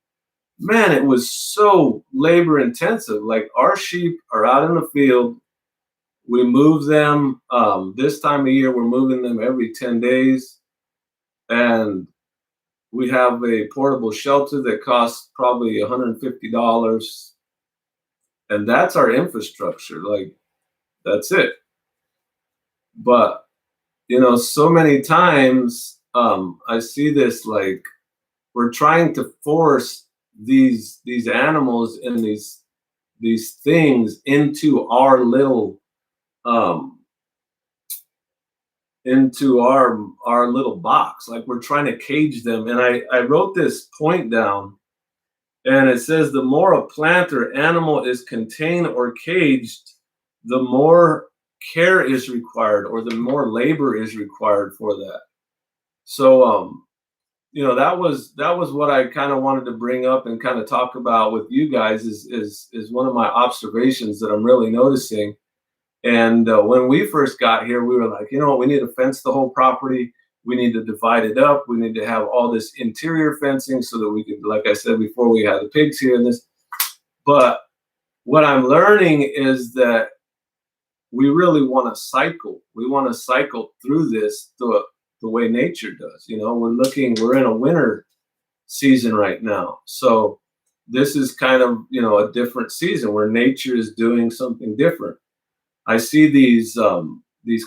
Speaker 1: man, it was so labor intensive. Like our sheep are out in the field. We move them this time of year, we're moving them every 10 days. And we have a portable shelter that costs probably $150. And that's our infrastructure. Like, that's it. But, so many times I see this, like, we're trying to force these animals and these things into our little into our little box. Like, we're trying to cage them. And I wrote this point down, and it says the more a plant or animal is contained or caged, the more care is required, or the more labor is required for that. So that was what I kind of wanted to bring up and kind of talk about with you guys is one of my observations that I'm really noticing. And when we first got here, we were like, we need to fence the whole property. We need to divide it up. We need to have all this interior fencing so that we could, like I said before, we had the pigs here and this. But what I'm learning is that we really want to cycle. We want to cycle through this the way nature does. We're in a winter season right now. So this is kind of, a different season where nature is doing something different. I see these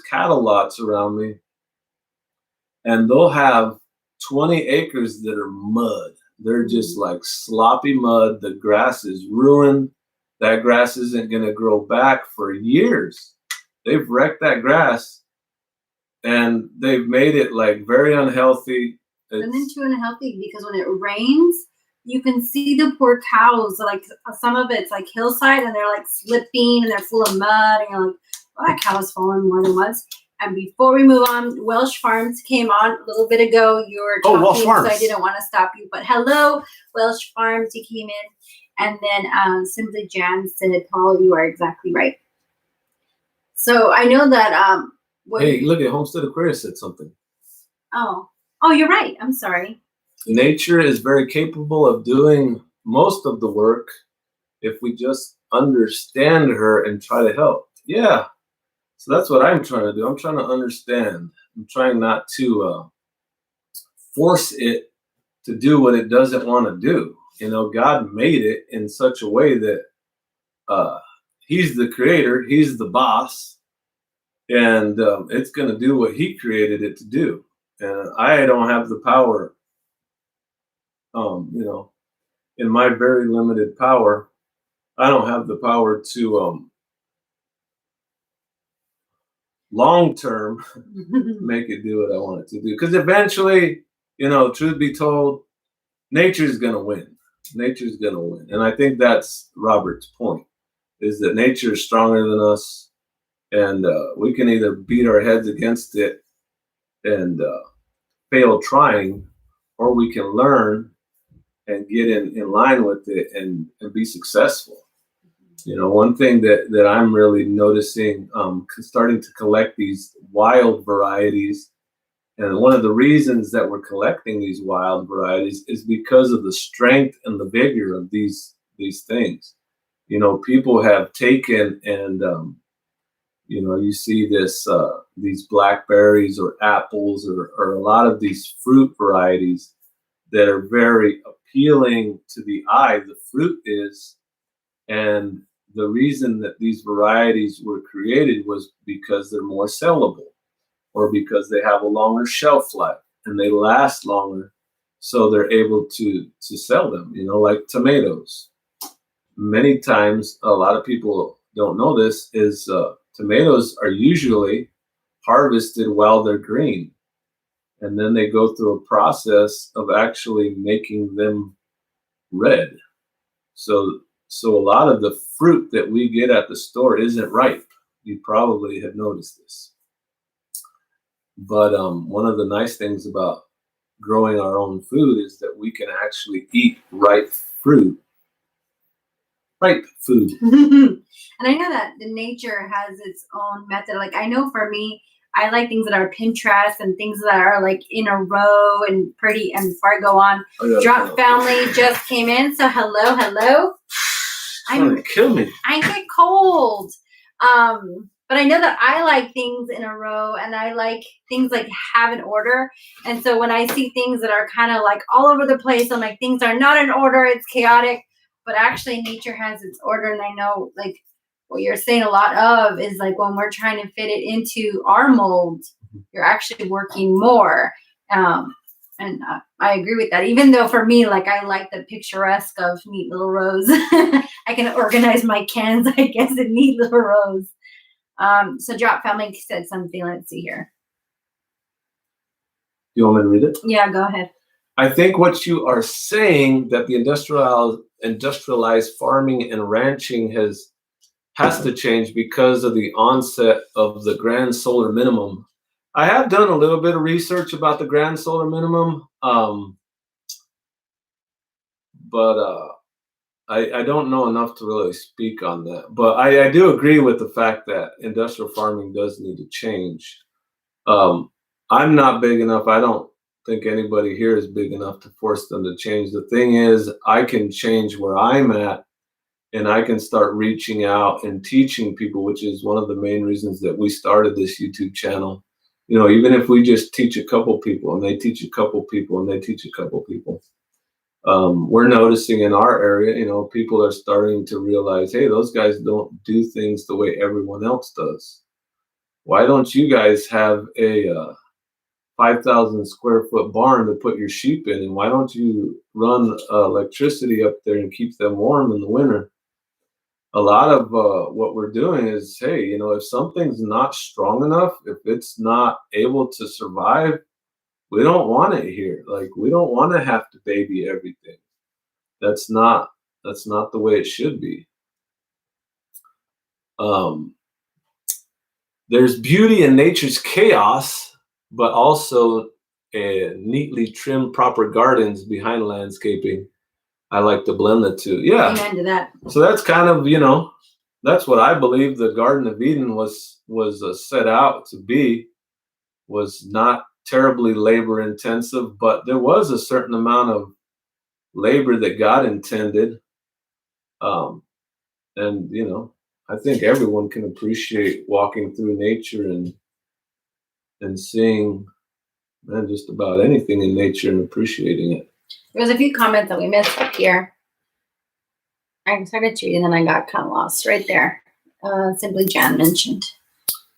Speaker 1: cattle lots around me, and they'll have 20 acres that are mud. They're just like sloppy mud. The grass is ruined. That grass isn't going to grow back for years. They've wrecked that grass, and they've made it like very unhealthy.
Speaker 2: And then too unhealthy because when it rains, you can see the poor cows. Like some of it's like hillside, and they're like slipping, and they're full of mud, and you're like, well, that cow's fallen more than once. And before we move on, Welsh Farms came on a little bit ago. You were talking,
Speaker 1: Welsh Farms.
Speaker 2: So I didn't want to stop you. But hello, Welsh Farms. You came in. And then Simply Jan said, Paul, you are exactly right. So I know that.
Speaker 1: Hey, look at Homestead Aquarius said something.
Speaker 2: Oh, you're right. I'm sorry.
Speaker 1: Nature is very capable of doing most of the work if we just understand her and try to help. Yeah. So that's what I'm trying to do. I'm trying to understand. I'm trying not to force it to do what it doesn't want to do. God made it in such a way that he's the creator, he's the boss, and it's going to do what he created it to do. And I don't have the power, in my very limited power, I don't have the power to long term make it do what I want it to do. Because eventually, truth be told, nature's going to win. Nature's going to win. And I think that's Robert's point, is that nature is stronger than us. And we can either beat our heads against it and fail trying, or we can learn and get in line with it and be successful. One thing that I'm really noticing, starting to collect these wild varieties, and one of the reasons that we're collecting these wild varieties is because of the strength and the vigor of these things. People have taken and you see these blackberries or apples or a lot of these fruit varieties that are very appealing to the eye. The fruit is, and the reason that these varieties were created was because they're more sellable, or because they have a longer shelf life and they last longer, so they're able to sell them. Like tomatoes. Many times, a lot of people don't know this, is tomatoes are usually harvested while they're green, and then they go through a process of actually making them red. So a lot of the fruit that we get at the store isn't ripe. You probably have noticed this. But one of the nice things about growing our own food is that we can actually eat ripe food.
Speaker 2: And I know that the nature has its own method. Like I know for me, I like things that are Pinterest and things that are like in a row and pretty. And before I go on, Drop Family just came in. So hello.
Speaker 1: Trying to kill me.
Speaker 2: I get cold. But I know that I like things in a row and I like things like have an order. And so when I see things that are kind of like all over the place, I'm like, things are not in order, it's chaotic, but actually nature has its order. And I know like what you're saying a lot of is like when we're trying to fit it into our mold, you're actually working more. And I agree with that. Even though for me, like I like the picturesque of neat little rows. I can organize my cans, I guess, in neat little rows. So Drop Family said something. Let's see here.
Speaker 1: You want me to read it?
Speaker 2: Yeah, go ahead.
Speaker 1: I think what you are saying that the industrialized farming and ranching has to change because of the onset of the grand solar minimum. I have done a little bit of research about the grand solar minimum, but I don't know enough to really speak on that. But I do agree with the fact that industrial farming does need to change. I'm not big enough. I don't think anybody here is big enough to force them to change. The thing is, I can change where I'm at, and I can start reaching out and teaching people, which is one of the main reasons that we started this YouTube channel. You know, even if we just teach a couple people and they teach a couple people and they teach a couple people, we're noticing in our area, you know, people are starting to realize, hey, those guys don't do things the way everyone else does. Why don't you guys have a 5,000 square foot barn to put your sheep in? And why don't you run electricity up there and keep them warm in the winter? A lot of what we're doing is, hey, you know, if something's not strong enough, if it's not able to survive, we don't want it here. Like, we don't want to have to baby everything. That's not the way it should be. There's beauty in nature's chaos, but also neatly trimmed proper gardens behind landscaping. I like to blend the two. Yeah.
Speaker 2: Amen to that.
Speaker 1: So that's kind of, you know, that's what I believe the Garden of Eden was set out to be, was not terribly labor intensive, but there was a certain amount of labor that God intended. And, you know, I think everyone can appreciate walking through nature and seeing just about anything in nature and appreciating it.
Speaker 2: There's a few comments that we missed up here. I started to read and then I got kind of lost right there. Simply Jan mentioned.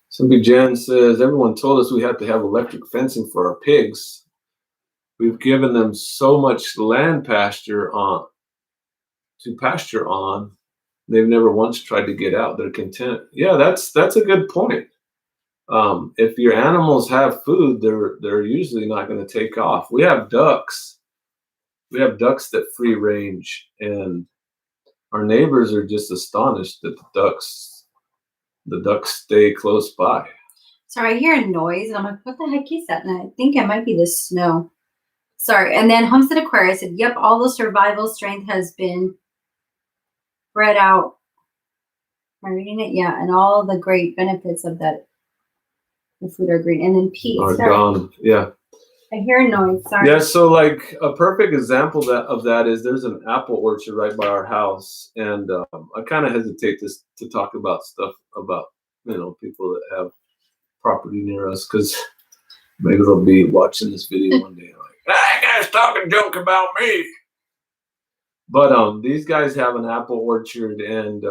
Speaker 1: Simply Jan says, everyone told us we had to have electric fencing for our pigs. We've given them so much land pasture to pasture on. They've never once tried to get out. They're content. Yeah, that's a good point. If your animals have food, they're usually not going to take off. We have ducks. We have ducks that free range, and our neighbors are just astonished that the ducks stay close by.
Speaker 2: Sorry, I hear a noise, and I'm like, what the heck is that? And I think it might be the snow. Sorry. And then Homestead Aquarius said, yep, all the survival strength has been spread out. Am I reading it? Yeah, and all the great benefits of that, the food are green. And then Pete,
Speaker 1: are gone. Yeah.
Speaker 2: I hear a noise. Sorry.
Speaker 1: Yeah, so like a perfect example of that is there's an apple orchard right by our house, and I kind of hesitate to talk about stuff about, you know, people that have property near us, because maybe they'll be watching this video one day like, that guy's talking junk about me. But these guys have an apple orchard, and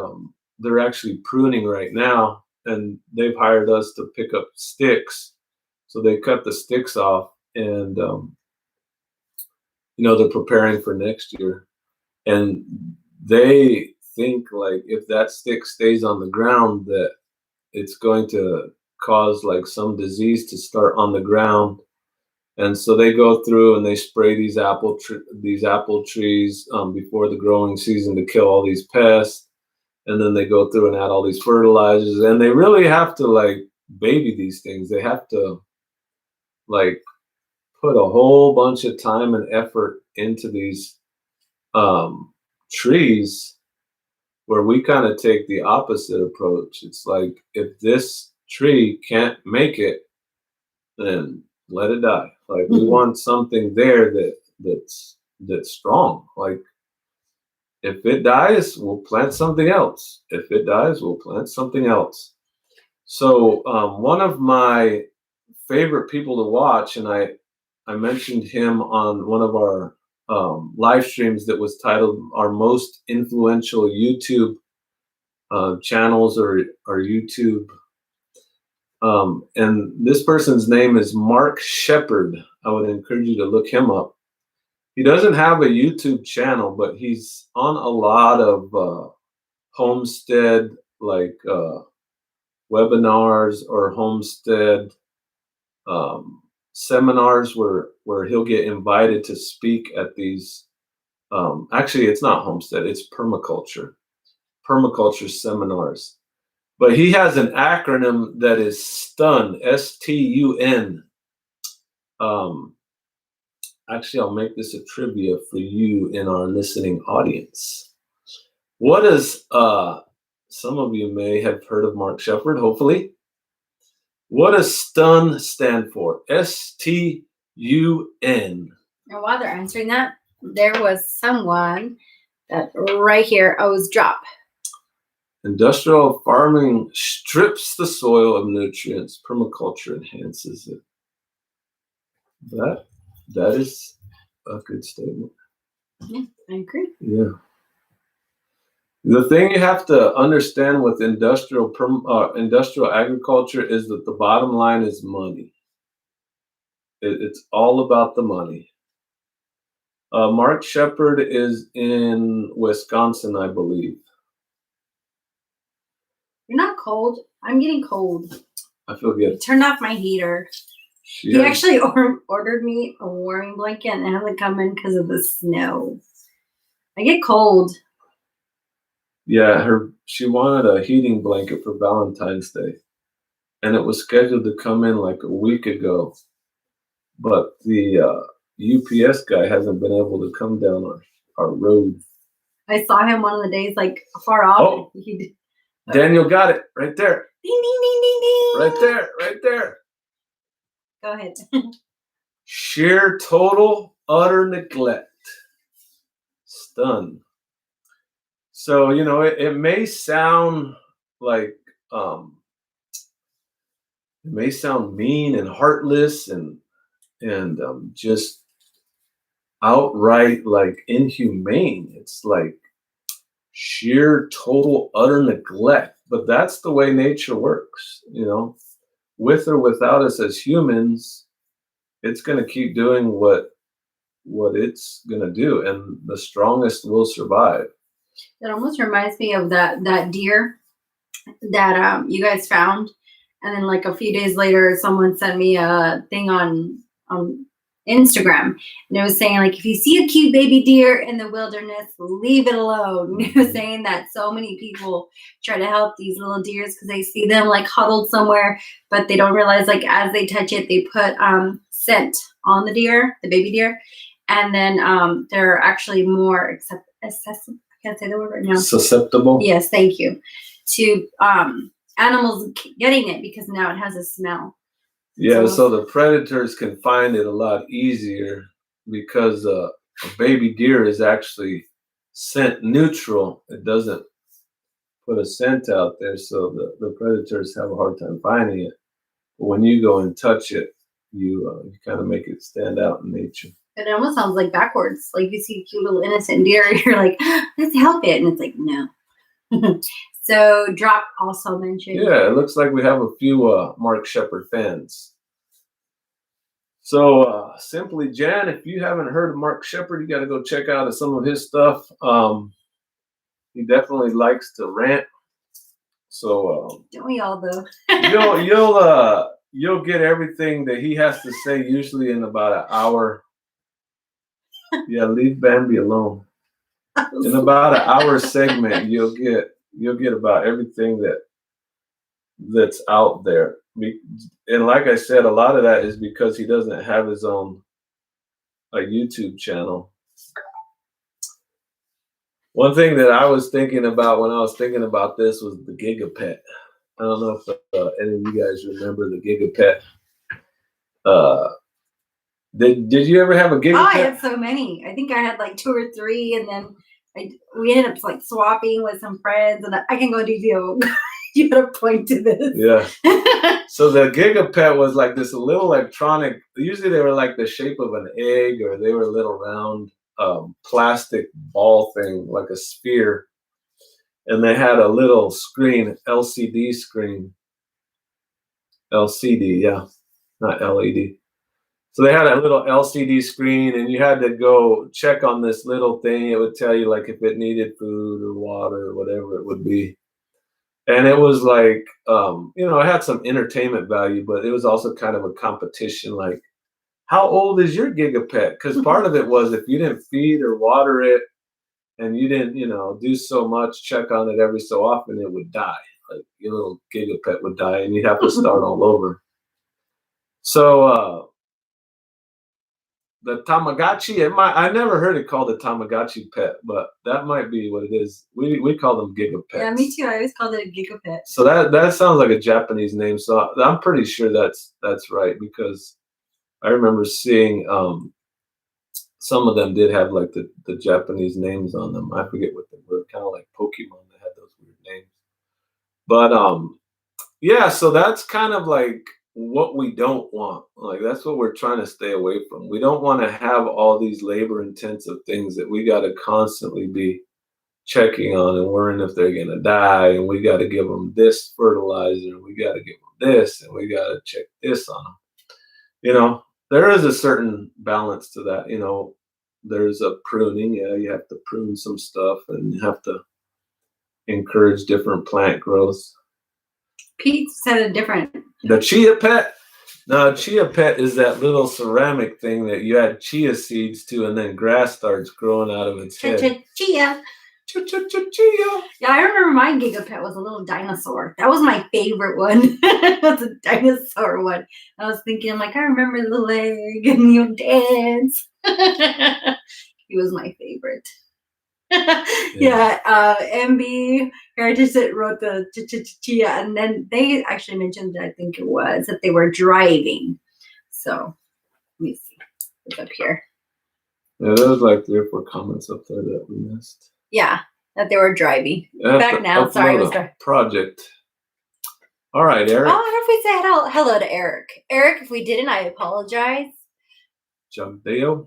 Speaker 1: they're actually pruning right now, and they've hired us to pick up sticks. So they cut the sticks off, and you know, they're preparing for next year. And they think like if that stick stays on the ground, that it's going to cause like some disease to start on the ground. And so they go through and they spray these apple trees before the growing season to kill all these pests. And then they go through and add all these fertilizers, and they really have to like baby these things. They have to like put a whole bunch of time and effort into these trees, where we kind of take the opposite approach. It's like, if this tree can't make it, then let it die. Like we want something there that's strong. Like if it dies, we'll plant something else. If it dies, we'll plant something else. So one of my favorite people to watch, and I mentioned him on one of our live streams that was titled "Our Most Influential YouTube Channels" or YouTube. And this person's name is Mark Shepard. I would encourage you to look him up. He doesn't have a YouTube channel, but he's on a lot of homestead like webinars or homestead seminars where he'll get invited to speak at these. Actually, it's not homestead; it's permaculture seminars. But he has an acronym that is STUN, STUN. Actually, I'll make this a trivia for you in our listening audience. What does, some of you may have heard of Mark Shepard, hopefully. What does STUN stand for? STUN.
Speaker 2: And while they're answering that, there was someone that right here, O's drop.
Speaker 1: Industrial farming strips the soil of nutrients. Permaculture enhances it. That is a good statement.
Speaker 2: Yeah, I agree.
Speaker 1: Yeah. The thing you have to understand with industrial agriculture is that the bottom line is money. It's all about the money. Mark Shepard is in Wisconsin, I believe.
Speaker 2: You're not cold. I'm getting cold.
Speaker 1: I feel good.
Speaker 2: He turned off my heater. He actually ordered me a warming blanket and it hasn't come in because of the snow. I get cold.
Speaker 1: Yeah, she wanted a heating blanket for Valentine's Day, and it was scheduled to come in like a week ago, but the UPS guy hasn't been able to come down our road.
Speaker 2: I saw him one of the days like far off.
Speaker 1: Oh, Daniel got it right there.
Speaker 2: Ding, ding, ding, ding, ding.
Speaker 1: Right there.
Speaker 2: Go ahead.
Speaker 1: Sheer total utter neglect. Stun. So, it may sound like it may sound mean and heartless and just outright like inhumane. It's like sheer total utter neglect. But that's the way nature works, with or without us as humans, it's going to keep doing what it's going to do, and the strongest will survive.
Speaker 2: It almost reminds me of that deer that you guys found, and then like a few days later, someone sent me a thing on Instagram, and it was saying like, if you see a cute baby deer in the wilderness, leave it alone. It was saying that so many people try to help these little deers because they see them like huddled somewhere, but they don't realize like as they touch it, they put scent on the baby deer, and then they're actually more accessible. I can't say the word right now.
Speaker 1: Susceptible.
Speaker 2: Yes, thank you. To animals getting it because now it has a smell.
Speaker 1: Yeah, so the predators can find it a lot easier because a baby deer is actually scent neutral. It doesn't put a scent out there, so the predators have a hard time finding it. But when you go and touch it, you kind of make it stand out in nature.
Speaker 2: It almost sounds like backwards. Like you see a cute little innocent deer, you're like, let's help it. And it's like, no. So Drop also mentioned.
Speaker 1: Yeah, it looks like we have a few Mark Shepard fans. So Simply Jan, if you haven't heard of Mark Shepard, you got to go check out some of his stuff. He definitely likes to rant. So
Speaker 2: don't we all though?
Speaker 1: you'll get everything that he has to say usually in about an hour. Yeah, leave Bambi alone. In about an hour segment, you'll get about everything that's out there. And like I said, a lot of that is because he doesn't have his own a YouTube channel. One thing that I was thinking about when I was thinking about this was the Gigapet. I don't know if any of you guys remember the Gigapet. Did you ever have a gigapet?
Speaker 2: Oh, I had so many. I think I had like 2 or 3, and then we ended up like swapping with some friends. And I can go detail. You got to point to this.
Speaker 1: Yeah. So the gigapet was like this little electronic. Usually they were like the shape of an egg, or they were a little round plastic ball thing, like a sphere. And they had a little screen, LCD screen. LCD, yeah, not LED. So they had a little LCD screen, and you had to go check on this little thing. It would tell you like if it needed food or water or whatever it would be. And it was like, it had some entertainment value, but it was also kind of a competition. Like, how old is your gigapet? Because part of it was if you didn't feed or water it, and you didn't, do so much, check on it every so often, it would die. Like your little gigapet would die, and you'd have to start all over. So the Tamagotchi, I never heard it called a Tamagotchi pet, but that might be what it is. We call them gigapets.
Speaker 2: Yeah, me too. I always called it a gigapet.
Speaker 1: So that sounds like a Japanese name. So I'm pretty sure that's right, because I remember seeing some of them did have like the Japanese names on them. I forget what they were, kind of like Pokemon. They had those weird names. But yeah, so that's kind of like what we don't want. Like that's what we're trying to stay away from. We don't want to have all these labor intensive things that we got to constantly be checking on and worrying if they're going to die, and we got to give them this fertilizer, and we got to give them this, and we got to check this on them. There is a certain balance to that. There's a pruning. Yeah, you have to prune some stuff, and you have to encourage different plant growth.
Speaker 2: Pete said a different.
Speaker 1: The chia pet? No, chia pet is that little ceramic thing that you add chia seeds to, and then grass starts growing out of its head.
Speaker 2: Chia.
Speaker 1: Chia.
Speaker 2: Yeah, I remember my gigapet was a little dinosaur. That was my favorite one. It was a dinosaur one. I was thinking, I remember the leg and you dance. He was my favorite. Yeah, MB Heritage wrote the chia, and then they actually mentioned that I think it was that they were driving. So let me see. It's up here.
Speaker 1: Yeah, there was like 3 or 4 comments up there that we missed.
Speaker 2: Yeah, that they were driving. Back now. Sorry, it was
Speaker 1: project. All right, Eric.
Speaker 2: Oh, I wonder if we said hello to Eric. Eric, if we didn't, I apologize.
Speaker 1: Jagdeo.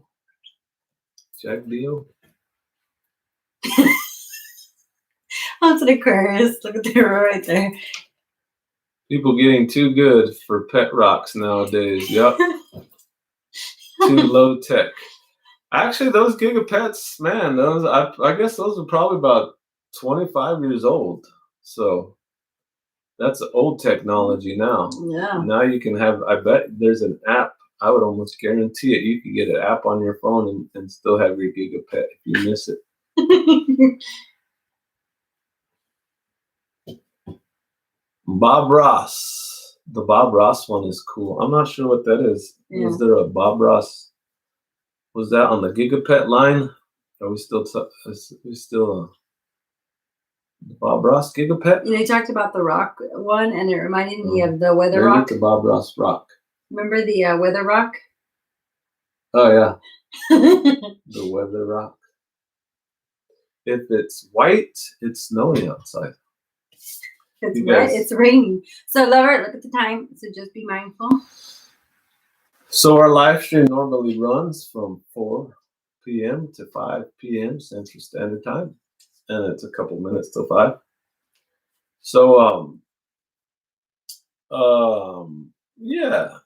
Speaker 2: Oh, it's an Aquarius. Look at the right there.
Speaker 1: People getting too good for pet rocks nowadays. Yep. Too low tech. Actually, those gigapets, man, those I guess those are probably about 25 years old. So that's old technology now.
Speaker 2: Yeah.
Speaker 1: Now you can have, I bet there's an app. I would almost guarantee it. You could get an app on your phone and still have your gigapet if you miss it. Bob Ross. The Bob Ross one is cool. I'm not sure what that is. Yeah. Is there a Bob Ross? Was that on the gigapet line? Are we still the Bob Ross gigapet?
Speaker 2: You talked about the rock one, and it reminded me of the weather rock.
Speaker 1: The Bob Ross rock.
Speaker 2: Remember the weather rock?
Speaker 1: Oh yeah, the weather rock. If it's white, it's snowing outside.
Speaker 2: It's wet. It's raining. So, lover, look at the time. So just be mindful.
Speaker 1: So our live stream normally runs from 4 p.m. to 5 p.m. Central Standard Time, and it's a couple minutes till 5. So, yeah.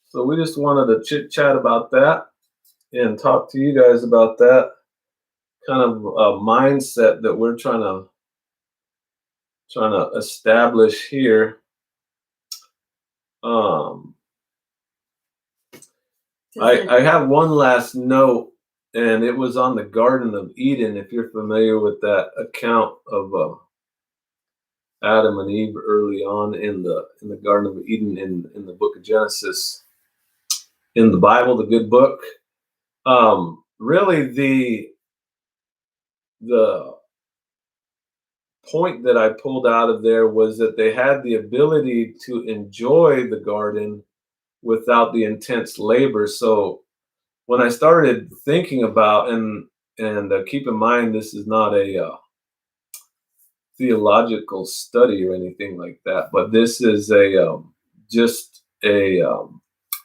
Speaker 1: So we just wanted to chit chat about that and talk to you guys about that kind of mindset that we're trying to establish here. I have one last note, and it was on the Garden of Eden. If you're familiar with that account of Adam and Eve early on in the Garden of Eden in the book of Genesis, in the Bible, the good book. Really the point that I pulled out of there was that they had the ability to enjoy the garden without the intense labor. So when I started thinking about, and keep in mind, this is not a theological study or anything like that, but this is a just a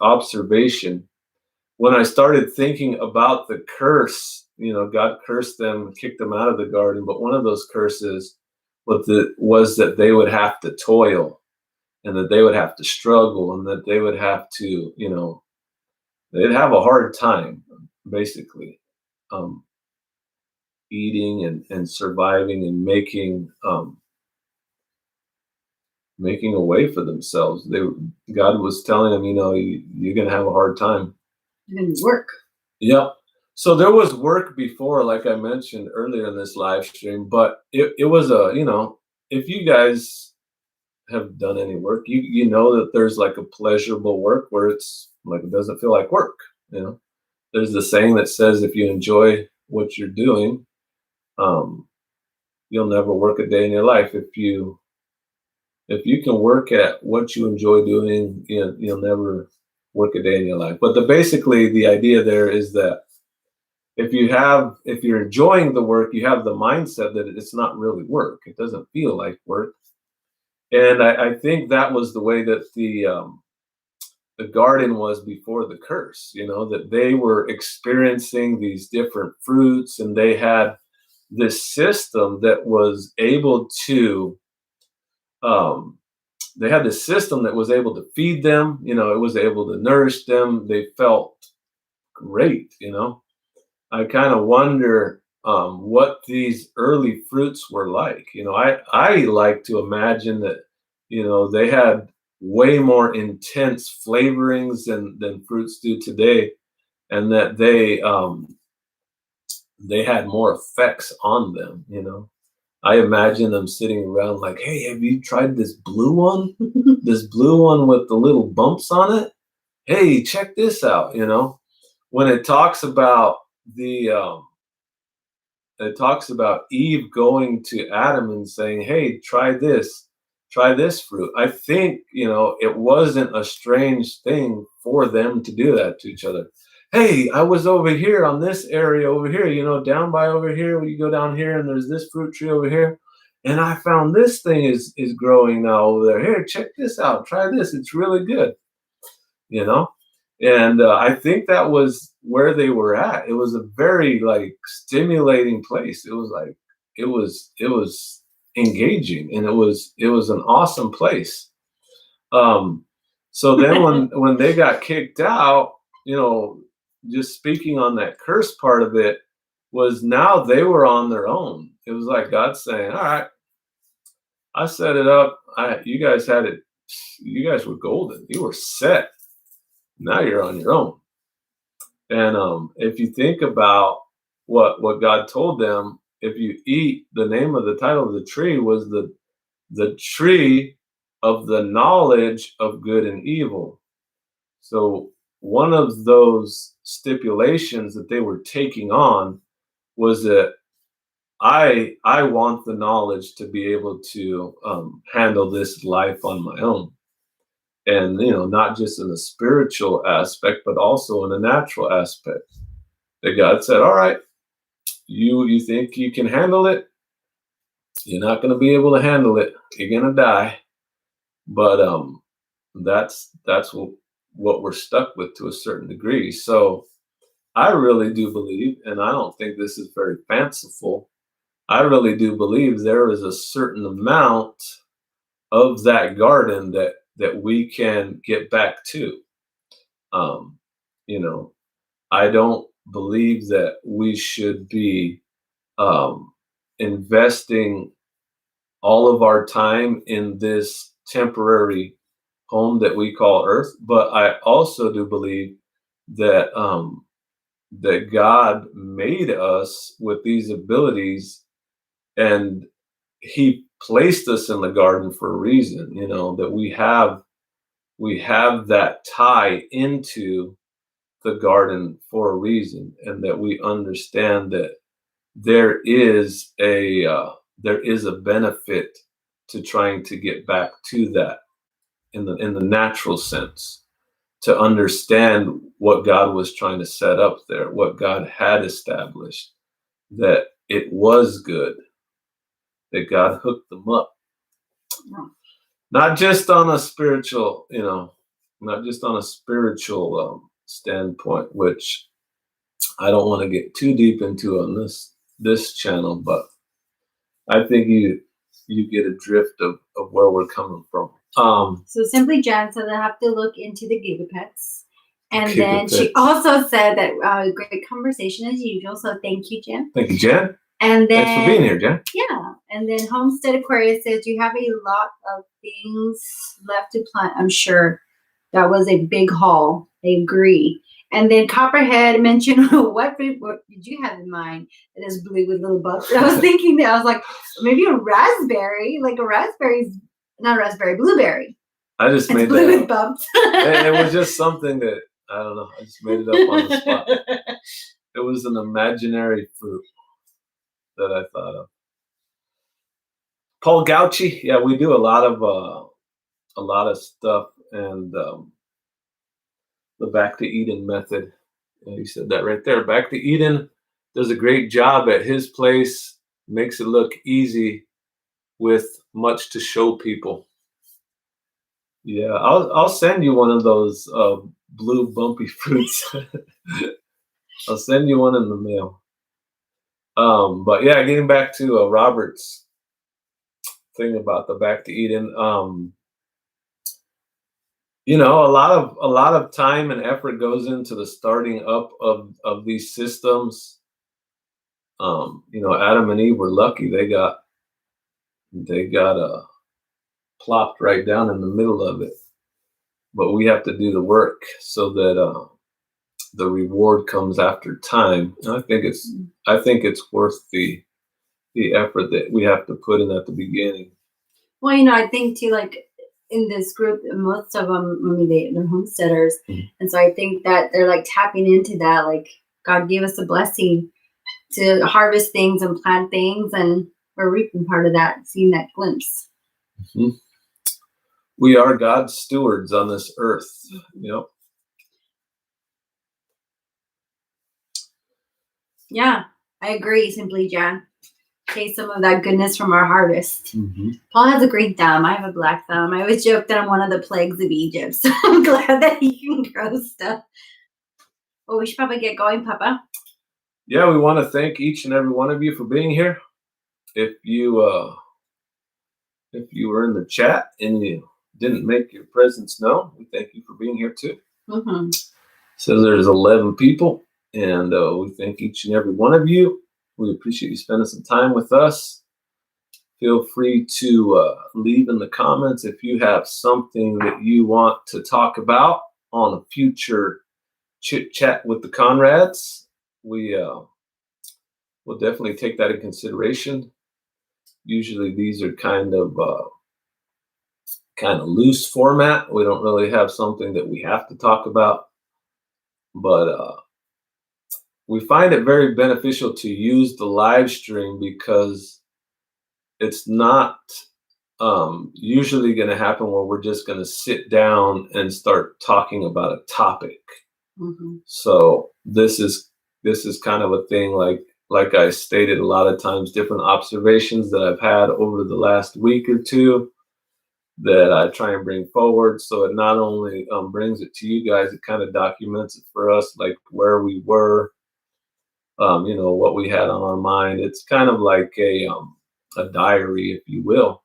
Speaker 1: observation. When I started thinking about the curse, God cursed them, kicked them out of the garden, but one of those curses was that they would have to toil, and that they would have to struggle, and that they would have to, they'd have a hard time, basically, um, eating and surviving and making a way for themselves. God was telling them, you're going to have a hard time.
Speaker 2: You're going to work.
Speaker 1: Yep. So there was work before, like I mentioned earlier in this live stream, but it was if you guys have done any work, you know that there's like a pleasurable work where it's like it doesn't feel like work. There's the saying that says if you enjoy what you're doing, you'll never work a day in your life. If you can work at what you enjoy doing, you'll never work a day in your life. But basically the idea there is that if you're enjoying the work, you have the mindset that it's not really work. It doesn't feel like work. And I think that was the way that the garden was before the curse, that they were experiencing these different fruits, and they had this system that was able to they had this system that was able to feed them. It was able to nourish them. They felt great. I kind of wonder what these early fruits were like. I like to imagine that they had way more intense flavorings than fruits do today, and that they had more effects on them. I imagine them sitting around like, hey, have you tried this blue one? This blue one with the little bumps on it? Hey, check this out. When it talks about Eve going to Adam and saying, hey, try this fruit. I think, it wasn't a strange thing for them to do that to each other. Hey, I was over here on this area over here, down by over here. You go down here and there's this fruit tree over here. And I found this thing is growing now over there. Here, check this out. Try this. It's really good. And I think that was where they were at. It was a very stimulating place. It was it was engaging, and it was an awesome place. So then when they got kicked out, just speaking on that curse part of it, was now they were on their own. It was like God saying, all right, I set it up. You guys had it. You guys were golden. You were set. Now you're on your own. And if you think about what God told them, if you eat, the name of the title of the tree was the tree of the knowledge of good and evil. So one of those stipulations that they were taking on was that I want the knowledge to be able to handle this life on my own. And, not just in a spiritual aspect, but also in a natural aspect. That God said, all right, you think you can handle it? You're not going to be able to handle it. You're going to die. But that's what we're stuck with to a certain degree. So I really do believe, and I don't think this is very fanciful, I really do believe there is a certain amount of that garden that we can get back to. I don't believe that we should be investing all of our time in this temporary home that we call Earth. But I also do believe that that God made us with these abilities, and He placed us in the garden for a reason. That we have that tie into the garden for a reason, and that we understand that there is a benefit to trying to get back to that in the natural sense. to understand what God was trying to set up there, what God had established, that it was good, that God hooked them up.
Speaker 2: Yeah.
Speaker 1: Not just on a spiritual, not just on a spiritual standpoint, which I don't want to get too deep into on this channel, but I think you get a drift of where we're coming from.
Speaker 2: So Simply Jen said I have to look into the gigapets. And then she also said that great conversation as usual. So thank you, Jen.
Speaker 1: Thank you, Jen.
Speaker 2: And then,
Speaker 1: thanks for being here, Jen.
Speaker 2: Yeah. And then Homestead Aquarius says you have a lot of things left to plant. I'm sure that was a big haul. I agree. And then Copperhead mentioned what did you have in mind that is blue with little bugs? I was thinking that I was like maybe a raspberry, like a raspberry's not a raspberry, blueberry.
Speaker 1: I just made
Speaker 2: blue
Speaker 1: that
Speaker 2: with
Speaker 1: up.
Speaker 2: bumps.
Speaker 1: It was just something that I don't know. I just made it up on the spot. It was an imaginary fruit that I thought of. Paul Gauchi, yeah, we do a lot of stuff, and the Back to Eden method. Yeah, you said that right there. Back to Eden does a great job at his place. Makes it look easy with much to show people. Yeah, I'll send you one of those blue bumpy fruits. I'll send you one in the mail. But yeah, getting back to Robert's thing about the Back to Eden. A lot of time and effort goes into the starting up of these systems. Adam and Eve were lucky; they got plopped right down in the middle of it. But we have to do the work so that the reward comes after time. And I think it's worth the effort that we have to put in at the beginning.
Speaker 2: Well, I think too, like in this group, most of them, they're homesteaders, and so I think that they're like tapping into that. Like God gave us a blessing to harvest things and plant things, and we're reaping part of that, seeing that glimpse.
Speaker 1: Mm-hmm. We are God's stewards on this earth. Yep.
Speaker 2: Yeah, I agree. Simply, Jan. Taste some of that goodness from our harvest.
Speaker 1: Mm-hmm.
Speaker 2: Paul has a green thumb. I have a black thumb. I always joke that I'm one of the plagues of Egypt, so I'm glad that he can grow stuff. Well, we should probably get going, Papa.
Speaker 1: Yeah, we want to thank each and every one of you for being here. If you were in the chat and you didn't make your presence known, we thank you for being here too.
Speaker 2: Mm-hmm.
Speaker 1: So there's 11 people, and we thank each and every one of you. We appreciate you spending some time with us. Feel free to leave in the comments if you have something that you want to talk about on a future Chit Chat with the Conrads. We'll definitely take that in consideration. Usually these are kind of loose format. We don't really have something that we have to talk about, but we find it very beneficial to use the live stream because it's not usually going to happen where we're just going to sit down and start talking about a topic. Mm-hmm. So this is kind of a thing like I stated a lot of times, different observations that I've had over the last week or two that I try and bring forward. So it not only brings it to you guys, it kind of documents it for us, like where we were, what we had on our mind. It's kind of like a diary, if you will.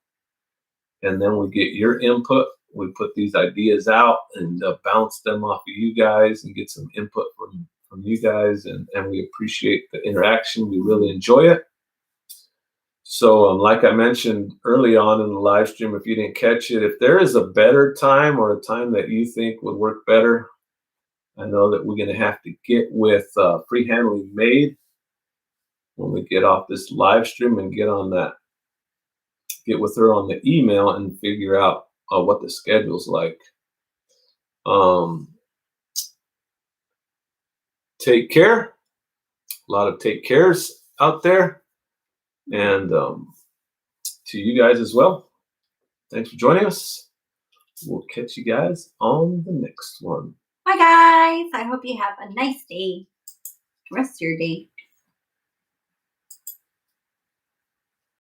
Speaker 1: And then we get your input. We put these ideas out and bounce them off of you guys and get some input from you guys. And we appreciate the interaction. We really enjoy it. So like I mentioned early on in the live stream, if you didn't catch it, if there is a better time or a time that you think would work better, I know that we're going to have to get with Free Handling Made when we get off this live stream and get with her on the email and figure out what the schedule's like. Take care. A lot of take cares out there. And to you guys as well. Thanks for joining us. We'll catch you guys on the next one.
Speaker 2: Bye, guys. I hope you have a nice day. Rest of your day.